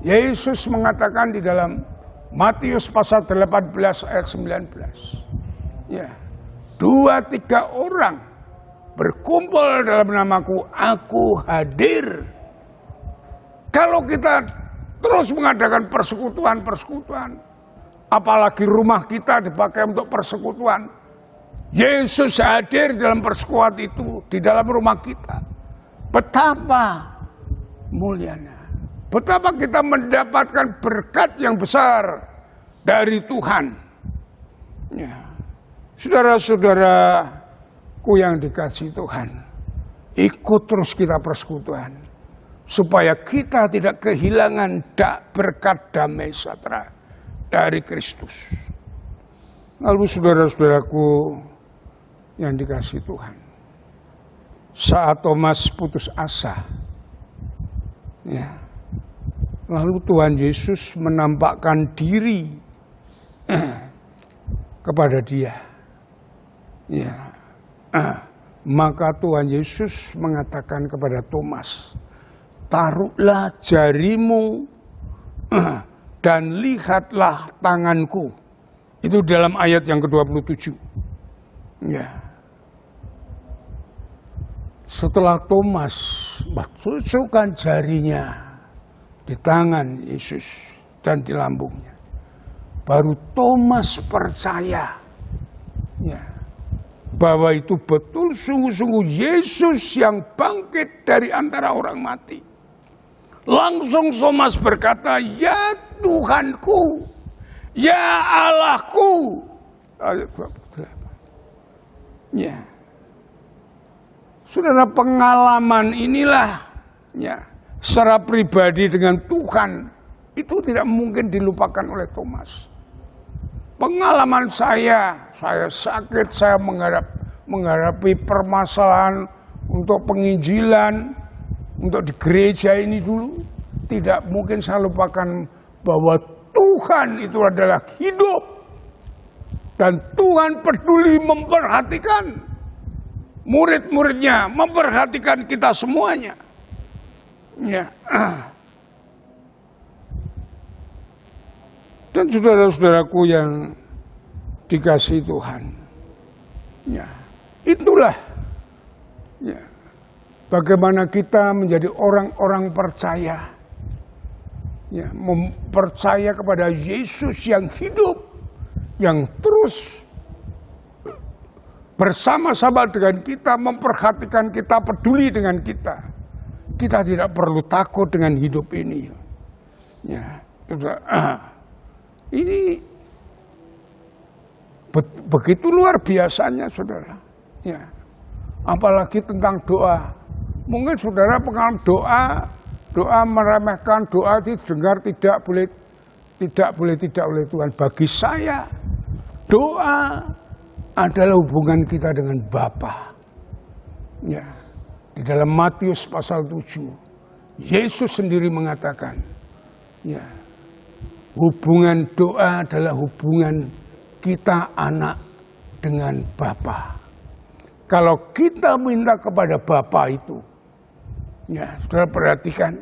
Yesus mengatakan di dalam Matius pasal 18 ayat 19. Ya, 2-3 orang berkumpul dalam namaku, aku hadir. Kalau kita terus mengadakan persekutuan-persekutuan, apalagi rumah kita dipakai untuk persekutuan, Yesus hadir dalam persekutuan itu di dalam rumah kita. Betapa mulianya, betapa kita mendapatkan berkat yang besar dari Tuhan. Ya, saudara-saudaraku yang dikasihi Tuhan, ikut terus kita persekutuan, supaya kita tidak kehilangan berkat damai sejahtera dari Kristus. Lalu saudara-saudaraku yang dikasihi Tuhan, saat Thomas putus asa, ya, lalu Tuhan Yesus menampakkan diri kepada dia. Ya, maka Tuhan Yesus mengatakan kepada Thomas, taruhlah jarimu dan lihatlah tanganku. Itu dalam ayat yang ke-27. Ya. Setelah Thomas menunjukkan jarinya, di tangan Yesus dan di lambungnya. Baru Thomas percaya ya, bahwa itu betul sungguh-sungguh Yesus yang bangkit dari antara orang mati. Langsung Thomas berkata, "Ya Tuhanku, ya Allahku." Ayat 28. Ya. Saudara, pengalaman inilah ya, secara pribadi dengan Tuhan itu tidak mungkin dilupakan oleh Thomas. Pengalaman saya sakit, saya menghadapi permasalahan untuk penginjilan, untuk di gereja ini dulu. Tidak mungkin saya lupakan bahwa Tuhan itu adalah hidup. Dan Tuhan peduli memperhatikan murid-muridnya, memperhatikan kita semuanya. Ya. Dan saudara-saudaraku yang dikasihi Tuhan, ya, itulah ya, bagaimana kita menjadi orang-orang percaya, ya, percaya kepada Yesus yang hidup, yang terus bersama-sama dengan kita, memperhatikan kita, peduli dengan kita. Kita tidak perlu takut dengan hidup ini. Ya, ini begitu luar biasanya, saudara. Ya, apalagi tentang doa. Mungkin saudara pengalaman doa meremehkan, doa didengar tidak boleh Tuhan. Bagi saya, doa adalah hubungan kita dengan Bapa. Ya, di dalam Matius pasal 7, Yesus sendiri mengatakan, ya, hubungan doa adalah hubungan kita anak dengan Bapa. Kalau kita minta kepada Bapa itu, ya, saudara perhatikan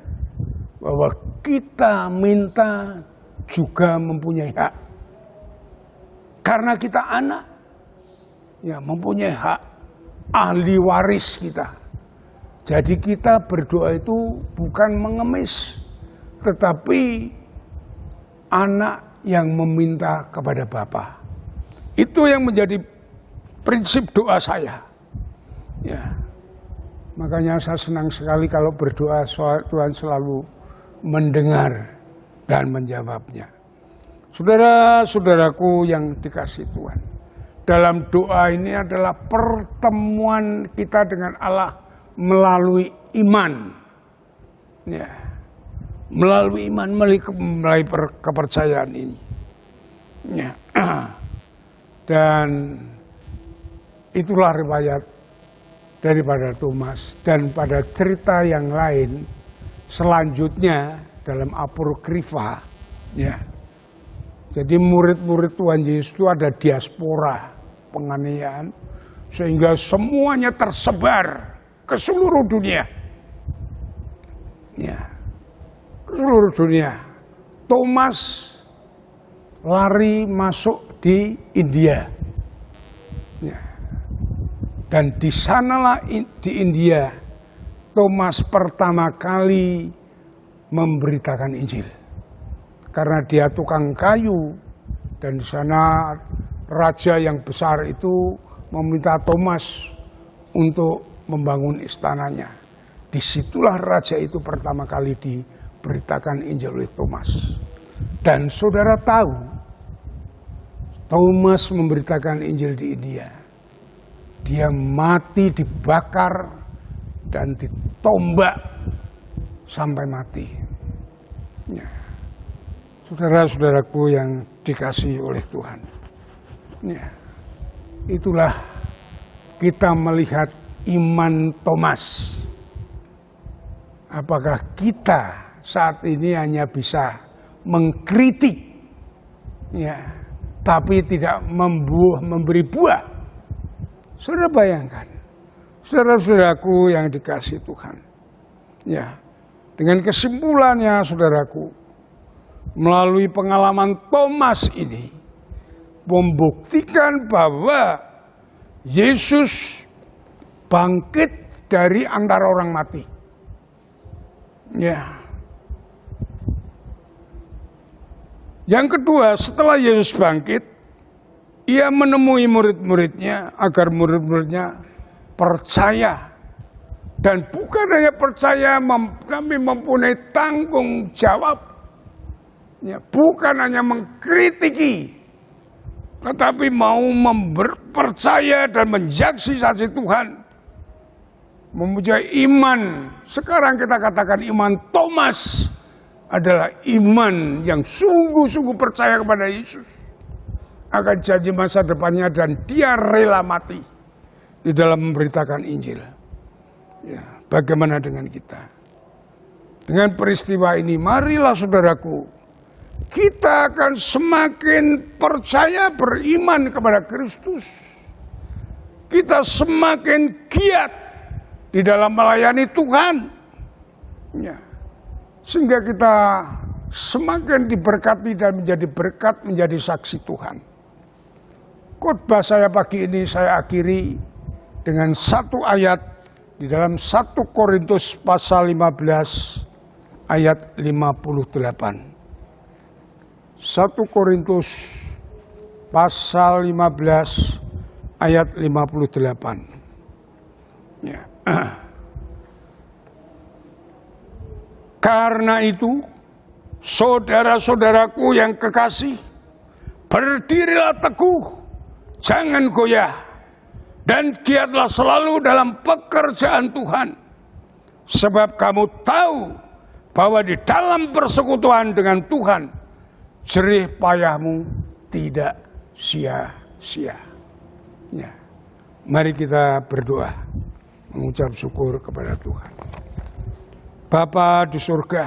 bahwa kita minta juga mempunyai hak. Karena kita anak, ya, mempunyai hak, ahli waris kita. Jadi kita berdoa itu bukan mengemis, tetapi anak yang meminta kepada Bapa. Itu yang menjadi prinsip doa saya. Ya. Makanya saya senang sekali kalau berdoa, Tuhan selalu mendengar dan menjawabnya. Saudara-saudaraku yang dikasihi Tuhan, dalam doa ini adalah pertemuan kita dengan Allah melalui iman. Ya. Melalui iman, melalui kepercayaan ini. Ya. Dan itulah riwayat daripada Thomas. Dan pada cerita yang lain selanjutnya dalam Apokrifa, ya. Jadi murid-murid Tuhan Yesus itu ada diaspora penganiayaan, sehingga semuanya tersebar ke seluruh dunia. Ya. Seluruh dunia. Thomas lari masuk di India. Ya. Dan di sanalah di India Thomas pertama kali memberitakan Injil. Karena dia tukang kayu dan di sana raja yang besar itu meminta Thomas untuk membangun istananya. Disitulah raja itu pertama kali diberitakan Injil oleh Thomas. Dan saudara tahu, Thomas memberitakan Injil di India. Dia mati dibakar dan ditombak sampai mati. Ya. Saudara-saudaraku yang dikasihi oleh Tuhan. Ya. Itulah kita melihat iman Thomas. Apakah kita saat ini hanya bisa mengkritik, ya, tapi tidak memberi buah? Saudara bayangkan, saudara-saudaraku yang dikasihi Tuhan. Ya, dengan kesimpulannya, saudaraku, melalui pengalaman Thomas ini membuktikan bahwa Yesus bangkit dari antara orang mati. Ya. Yang kedua, setelah Yesus bangkit, ia menemui murid-muridnya agar murid-muridnya percaya. Dan bukan hanya percaya, tapi mempunyai tanggung jawab. Ya, bukan hanya mengkritiki, tetapi mau percaya dan menyaksikan Tuhan. Mempunyai iman. Sekarang kita katakan iman Thomas adalah iman yang sungguh-sungguh percaya kepada Yesus. Akan janji masa depannya dan dia rela mati di dalam memberitakan Injil. Ya, bagaimana dengan kita? Dengan peristiwa ini, marilah saudaraku, kita akan semakin percaya beriman kepada Kristus. Kita semakin giat di dalam melayani Tuhan. Ya. Sehingga kita semakin diberkati dan menjadi berkat, menjadi saksi Tuhan. Khotbah saya pagi ini saya akhiri dengan satu ayat di dalam 1 Korintus pasal 15 ayat 58. 1 Korintus pasal 15 ayat 58. Ya. Karena itu, saudara-saudaraku yang kekasih, berdirilah teguh, jangan goyah, dan giatlah selalu dalam pekerjaan Tuhan. Sebab kamu tahu bahwa di dalam persekutuan dengan Tuhan, jerih payahmu tidak sia-sia. Ya. Mari kita berdoa, mengucap syukur kepada Tuhan. Bapa di surga,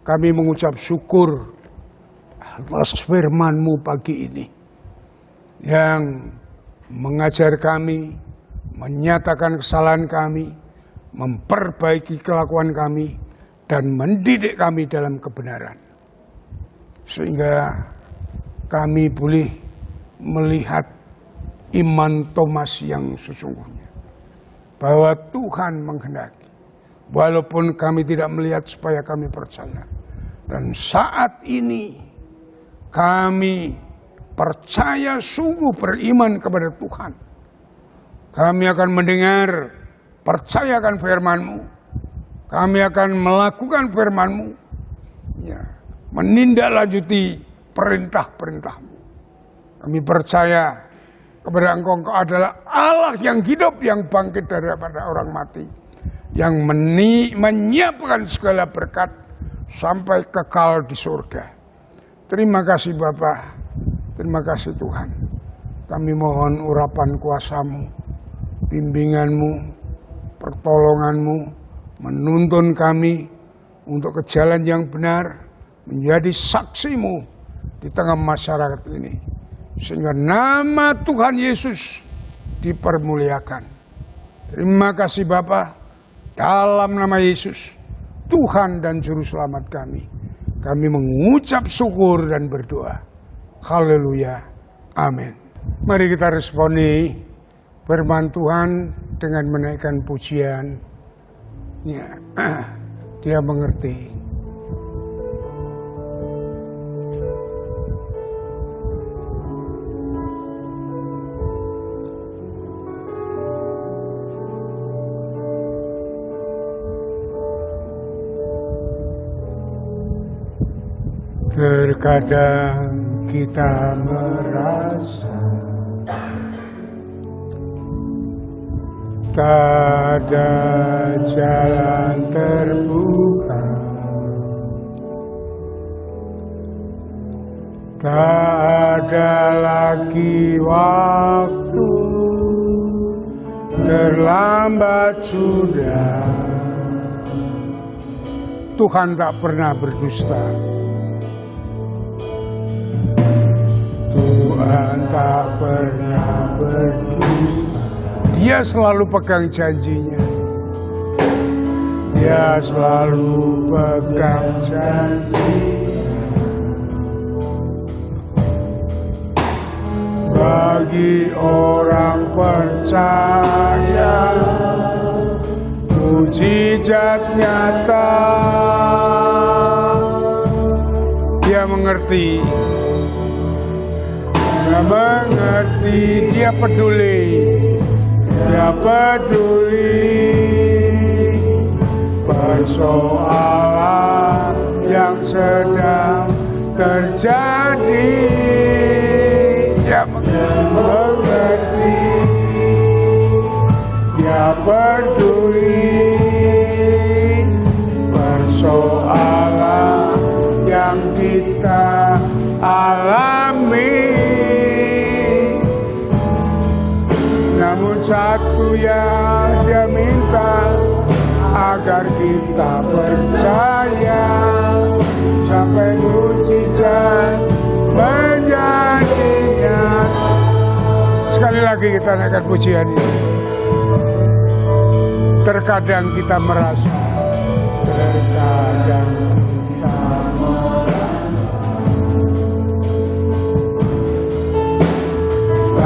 kami mengucap syukur atas firman-Mu pagi ini yang mengajar kami, menyatakan kesalahan kami, memperbaiki kelakuan kami, dan mendidik kami dalam kebenaran. Sehingga kami boleh melihat iman Thomas yang sesungguhnya. Bahwa Tuhan menghendaki. Walaupun kami tidak melihat supaya kami percaya. Dan saat ini kami percaya sungguh beriman kepada Tuhan. Kami akan mendengar, percayakan firman-Mu. Kami akan melakukan firman-Mu. Ya, menindaklanjuti perintah-perintah-Mu. Kami percaya kepada Engkau adalah Allah yang hidup, yang bangkit daripada orang mati. Yang menyiapkan segala berkat sampai kekal di surga. Terima kasih Bapa, terima kasih Tuhan. Kami mohon urapan kuasa-Mu, bimbingan-Mu, pertolongan-Mu, menuntun kami untuk ke jalan yang benar, menjadi saksi-Mu di tengah masyarakat ini. Sehingga nama Tuhan Yesus dipermuliakan. Terima kasih Bapa. Dalam nama Yesus, Tuhan dan Juru Selamat kami mengucap syukur dan berdoa. Haleluya. Amin. Mari kita responi firman Tuhan dengan menaikkan pujian. Ya, Dia mengerti. Terkadang kita merasa tak ada jalan terbuka, tak ada lagi waktu, terlambat sudah. Tuhan tak pernah berdusta. Tuhan tak pernah berdusta. Dia selalu pegang janjinya. Dia selalu pegang janjinya. Bagi orang percaya, mujizat nyata. Dia mengerti. Dia mengerti, dia peduli. Dia peduli persoalan yang sedang terjadi. Dia mengerti, dia peduli persoalan yang kita alami. Namun satu yang dia minta, agar kita percaya sampai mujizat menjadi nyata. Sekali lagi kita naikkan pujian ini. Terkadang kita merasa, terkadang kita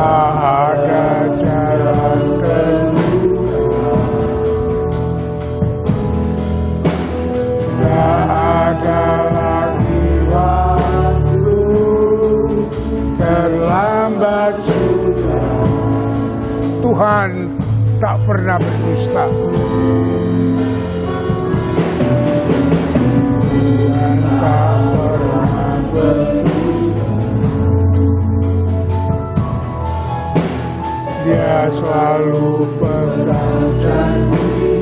tak ada jalan terbuka, tak ada lagi waktu, terlambat sudah. Tuhan tak pernah berdusta. Tuhan tak pernah berdusta. Dia selalu pegang janji.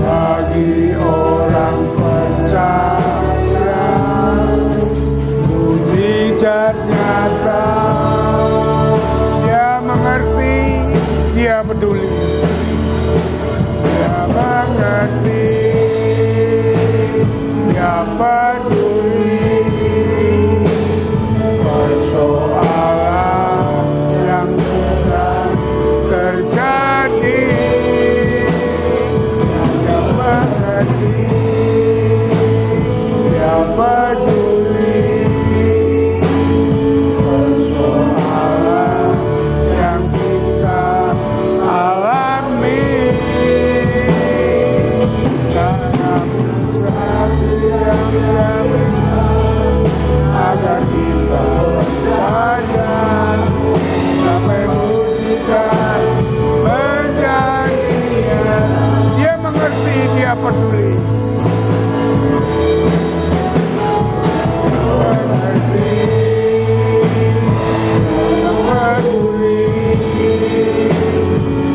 Bagi orang percaya, mujizat nyata. Dia mengerti, dia peduli. Dia mengerti, dia peduli persoalan yang sedang terjadi. Dia mengerti, dia peduli persoalan yang kita alami. Karena sesuatu yang dia minta, agar kita percaya sampai mujizat menjadi nyata. Dia mengerti, dia peduli. Mengerti, peduli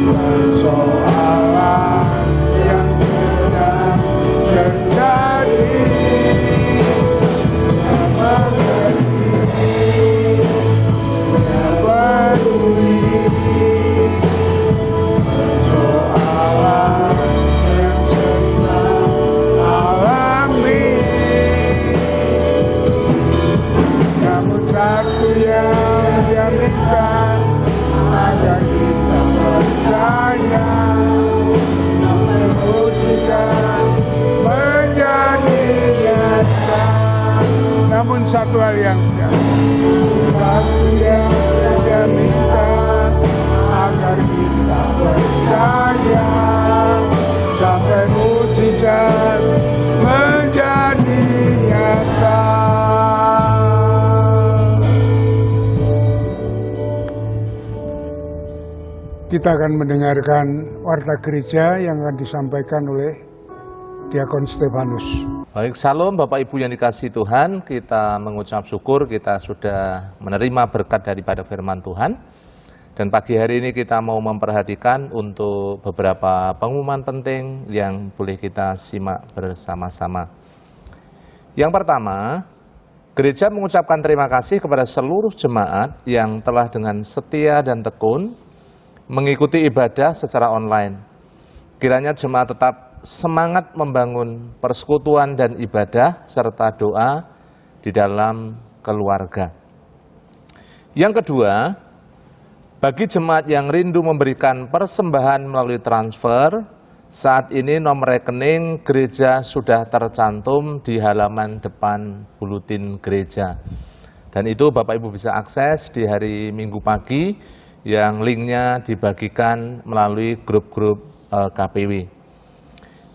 persoalan yang sedang terjadi. Dia mengerti, dia peduli persoalan yang sedang alami. Namun satu yang dia minta, agar kita percaya sampai mujizat menjadi nyata. Namun satu hal yang dia minta, agar kita percaya sampai mujizat menjadi nyata. Kita akan mendengarkan warta gereja yang akan disampaikan oleh Diakon Stefanus. Baik, salam Bapak Ibu yang dikasihi Tuhan, kita mengucap syukur kita sudah menerima berkat daripada firman Tuhan. Dan pagi hari ini kita mau memperhatikan untuk beberapa pengumuman penting yang boleh kita simak bersama-sama. Yang pertama, gereja mengucapkan terima kasih kepada seluruh jemaat yang telah dengan setia dan tekun mengikuti ibadah secara online. Kiranya jemaat tetap semangat membangun persekutuan dan ibadah serta doa di dalam keluarga. Yang kedua, bagi jemaat yang rindu memberikan persembahan melalui transfer, saat ini nomor rekening gereja sudah tercantum di halaman depan buletin gereja. Dan itu Bapak Ibu bisa akses di hari Minggu pagi yang linknya dibagikan melalui grup-grup KPW.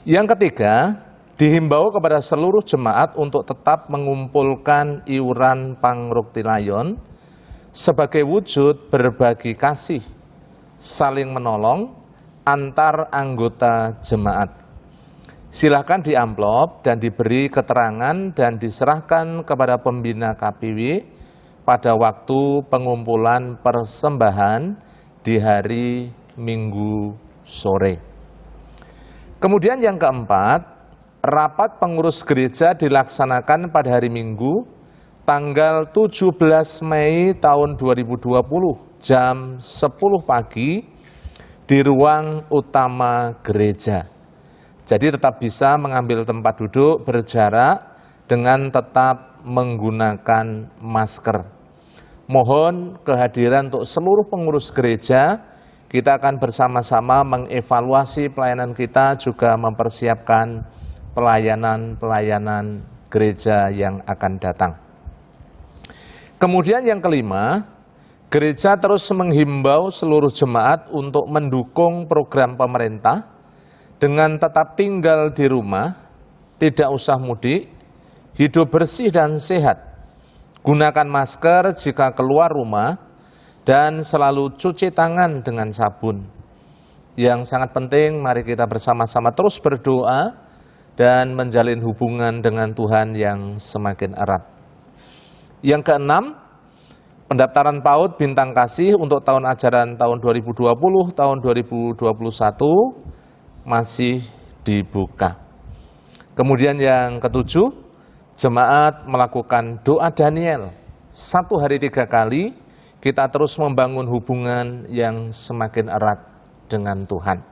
Yang ketiga, Dihimbau kepada seluruh jemaat untuk tetap mengumpulkan iuran pangruktilayon sebagai wujud berbagi kasih, saling menolong antar anggota jemaat. Silakan diamplop dan diberi keterangan dan diserahkan kepada pembina KPW pada waktu pengumpulan persembahan di hari Minggu sore. Kemudian yang keempat, rapat pengurus gereja dilaksanakan pada hari Minggu, tanggal 17 Mei tahun 2020, jam 10 pagi di ruang utama gereja. Jadi tetap bisa mengambil tempat duduk berjarak dengan tetap menggunakan masker. Mohon kehadiran untuk seluruh pengurus gereja. Kita akan bersama-sama mengevaluasi pelayanan kita, juga mempersiapkan pelayanan gereja yang akan datang. Kemudian yang kelima, gereja terus menghimbau seluruh jemaat untuk mendukung program pemerintah dengan tetap tinggal di rumah, tidak usah mudik, hidup bersih dan sehat, gunakan masker jika keluar rumah, dan selalu cuci tangan dengan sabun. Yang sangat penting, mari kita bersama-sama terus berdoa dan menjalin hubungan dengan Tuhan yang semakin erat. Yang keenam, pendaftaran PAUD Bintang Kasih untuk tahun ajaran tahun 2020, tahun 2021 masih dibuka. Kemudian yang ketujuh, jemaat melakukan doa Daniel 1 hari 3 kali, kita terus membangun hubungan yang semakin erat dengan Tuhan.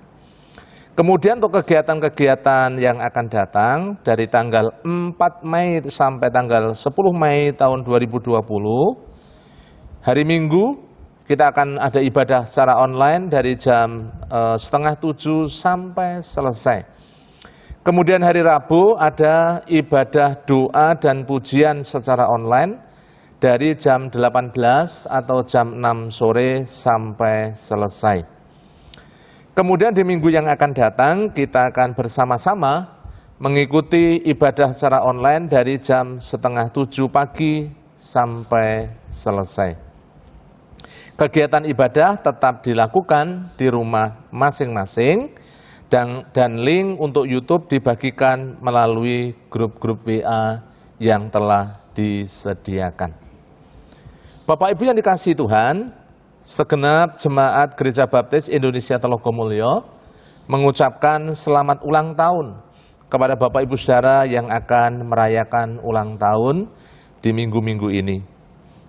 Kemudian untuk kegiatan-kegiatan yang akan datang dari tanggal 4 Mei sampai tanggal 10 Mei tahun 2020, hari Minggu kita akan ada ibadah secara online dari jam 6:30 sampai selesai. Kemudian hari Rabu ada ibadah doa dan pujian secara online dari jam 18 atau jam 6 sore sampai selesai. Kemudian di minggu yang akan datang kita akan bersama-sama mengikuti ibadah secara online dari jam 6:30 pagi sampai selesai. Kegiatan ibadah tetap dilakukan di rumah masing-masing dan link untuk YouTube dibagikan melalui grup-grup WA yang telah disediakan. Bapak Ibu yang dikasihi Tuhan, segenap jemaat Gereja Baptis Indonesia Telogomulyo mengucapkan selamat ulang tahun kepada Bapak Ibu Saudara yang akan merayakan ulang tahun di minggu-minggu ini.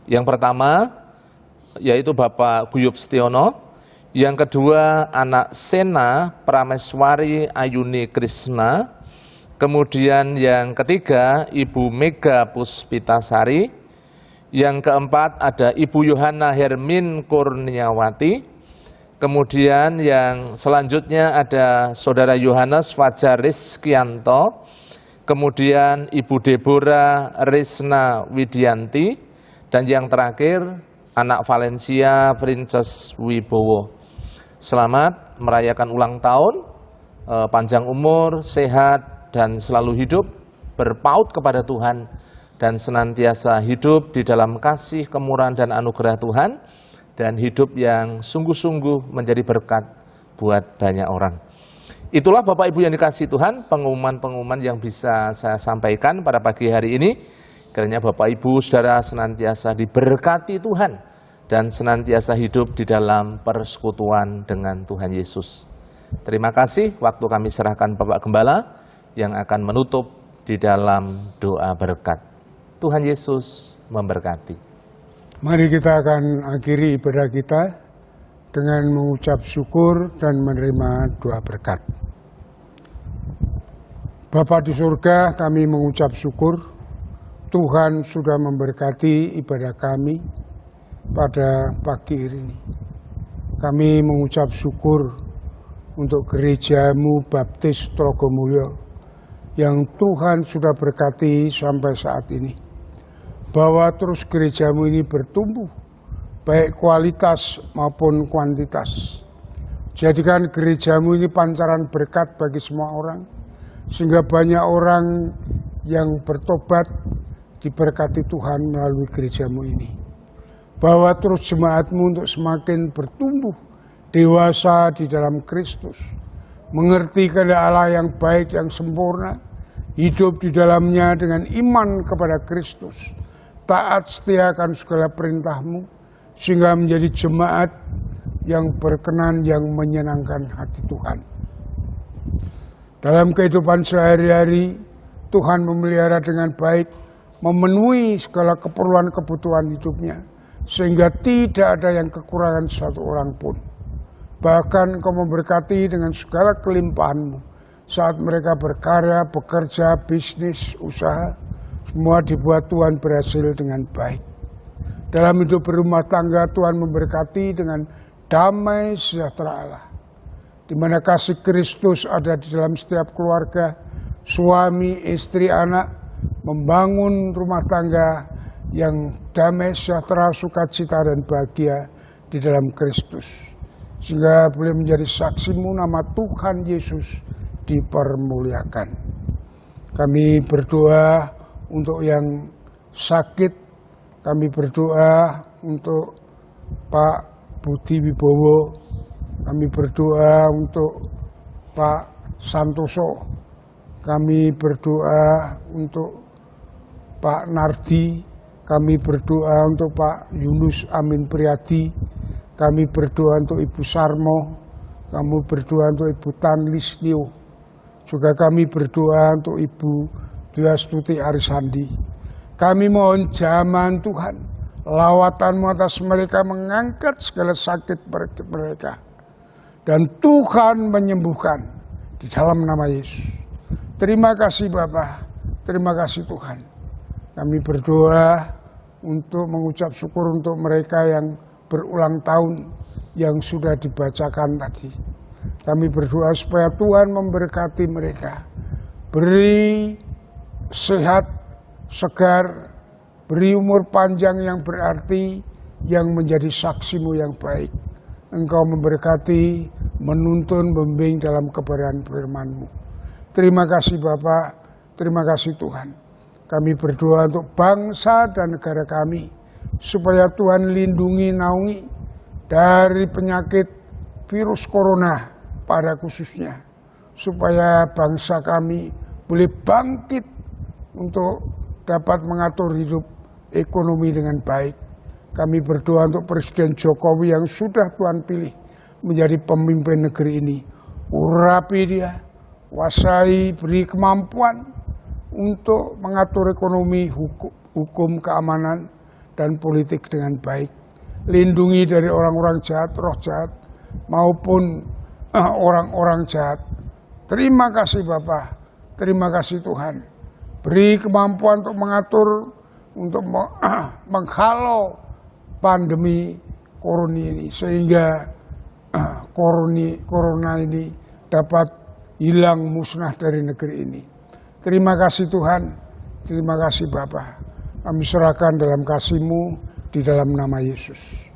Yang pertama yaitu Bapak Guyup Setiono, yang kedua anak Sena Prameswari Ayuni Krisna, kemudian yang ketiga Ibu Mega Puspitasari, yang keempat ada Ibu Yohana Hermin Kurniawati. Kemudian yang selanjutnya ada Saudara Yohanes Fajar Rizkianto. Kemudian Ibu Deborah Risna Widianti. Dan yang terakhir anak Valencia Princess Wibowo. Selamat merayakan ulang tahun, panjang umur, sehat, dan selalu hidup berpaut kepada Tuhan, dan senantiasa hidup di dalam kasih, kemurahan, dan anugerah Tuhan, dan hidup yang sungguh-sungguh menjadi berkat buat banyak orang. Itulah Bapak Ibu yang dikasihi Tuhan, pengumuman-pengumuman yang bisa saya sampaikan pada pagi hari ini. Kiranya Bapak Ibu Saudara senantiasa diberkati Tuhan, dan senantiasa hidup di dalam persekutuan dengan Tuhan Yesus. Terima kasih, waktu kami serahkan Bapak Gembala yang akan menutup di dalam doa berkat. Tuhan Yesus memberkati. Mari kita akan akhiri ibadah kita dengan mengucap syukur dan menerima doa berkat. Bapa di surga, kami mengucap syukur Tuhan sudah memberkati ibadah kami pada pagi ini. Kami mengucap syukur untuk gerejamu Baptis Telogomulyo yang Tuhan sudah berkati sampai saat ini. Bahwa terus gerejamu ini bertumbuh, baik kualitas maupun kuantitas. Jadikan gerejamu ini pancaran berkat bagi semua orang, sehingga banyak orang yang bertobat diberkati Tuhan melalui gerejamu ini. Bawa terus jemaatmu untuk semakin bertumbuh dewasa di dalam Kristus, mengerti kehendak Allah yang baik, yang sempurna, hidup di dalamnya dengan iman kepada Kristus, taat setia akan segala perintahmu, sehingga menjadi jemaat yang berkenan, yang menyenangkan hati Tuhan. Dalam kehidupan sehari-hari, Tuhan memelihara dengan baik, memenuhi segala keperluan-kebutuhan hidupnya, sehingga tidak ada yang kekurangan satu orang pun. Bahkan Engkau memberkati dengan segala kelimpahan-Mu saat mereka berkarya, bekerja, bisnis, usaha, semua dibuat Tuhan berhasil dengan baik. Dalam hidup berumah tangga, Tuhan memberkati dengan damai sejahtera Allah, di mana kasih Kristus ada di dalam setiap keluarga, suami, istri, anak, membangun rumah tangga yang damai, sejahtera, sukacita, dan bahagia di dalam Kristus, sehingga boleh menjadi saksimu, nama Tuhan Yesus dipermuliakan. Kami berdoa untuk yang sakit, kami berdoa untuk Pak Budi Wibowo, kami berdoa untuk Pak Santoso, kami berdoa untuk Pak Nardi, kami berdoa untuk Pak Yunus Amin Priyadi, kami berdoa untuk Ibu Sarmo, kami berdoa untuk Ibu Tan Lisnio, juga kami berdoa untuk Ibu Dwi Arisandi. Kami mohon jaman Tuhan, lawatan-Mu atas mereka, mengangkat segala sakit mereka, dan Tuhan menyembuhkan di dalam nama Yesus. Terima kasih Bapa, terima kasih Tuhan. Kami berdoa untuk mengucap syukur untuk mereka yang berulang tahun yang sudah dibacakan tadi. Kami berdoa supaya Tuhan memberkati mereka, beri sehat, segar, beri umur panjang yang berarti, yang menjadi saksimu yang baik. Engkau memberkati, menuntun, membimbing dalam kebenaran firman-Mu. Terima kasih Bapa, terima kasih Tuhan. Kami berdoa untuk bangsa dan negara kami, supaya Tuhan lindungi, naungi dari penyakit virus corona pada khususnya, supaya bangsa kami boleh bangkit untuk dapat mengatur hidup ekonomi dengan baik. Kami berdoa untuk Presiden Jokowi yang sudah Tuhan pilih menjadi pemimpin negeri ini. Urapi dia, kuasai, beri kemampuan untuk mengatur ekonomi, hukum, keamanan, dan politik dengan baik. Lindungi dari orang-orang jahat, roh jahat, maupun orang-orang jahat. Terima kasih Bapa, terima kasih Tuhan. Beri kemampuan untuk mengatur, untuk menghalau pandemi corona ini, sehingga corona ini dapat hilang, musnah dari negeri ini. Terima kasih Tuhan, terima kasih Bapa. Kami serahkan dalam kasih-Mu di dalam nama Yesus.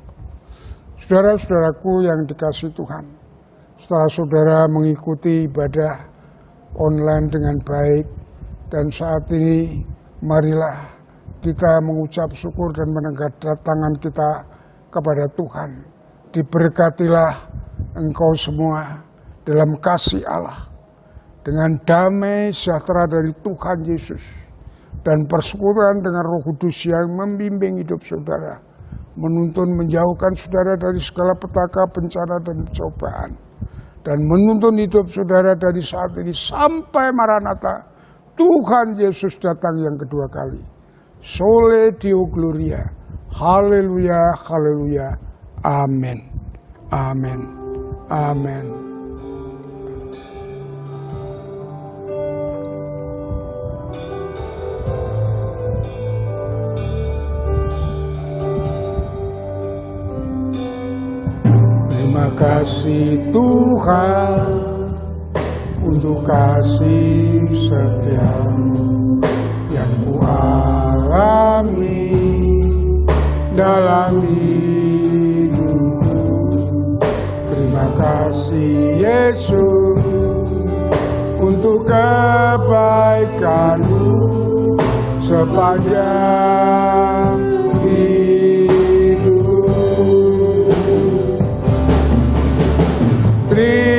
Saudara-saudaraku yang dikasihi Tuhan, setelah saudara mengikuti ibadah online dengan baik, dan saat ini marilah kita mengucap syukur dan mengangkat tangan kita kepada Tuhan. Diberkatilah engkau semua dalam kasih Allah, dengan damai sejahtera dari Tuhan Yesus, dan persekutuan dengan Roh Kudus yang membimbing hidup saudara, menuntun menjauhkan saudara dari segala petaka, bencana, dan cobaan, dan menuntun hidup saudara dari saat ini sampai Maranatha, Tuhan Yesus datang yang kedua kali. Sole Deo Gloria, haleluya, haleluya, amin, amin, amin. Terima kasih Tuhan untuk kasih setia-Mu yang Ku alami dalam hidupku. Terima kasih Yesus untuk kebaikan-Mu sepanjang hidup. Terima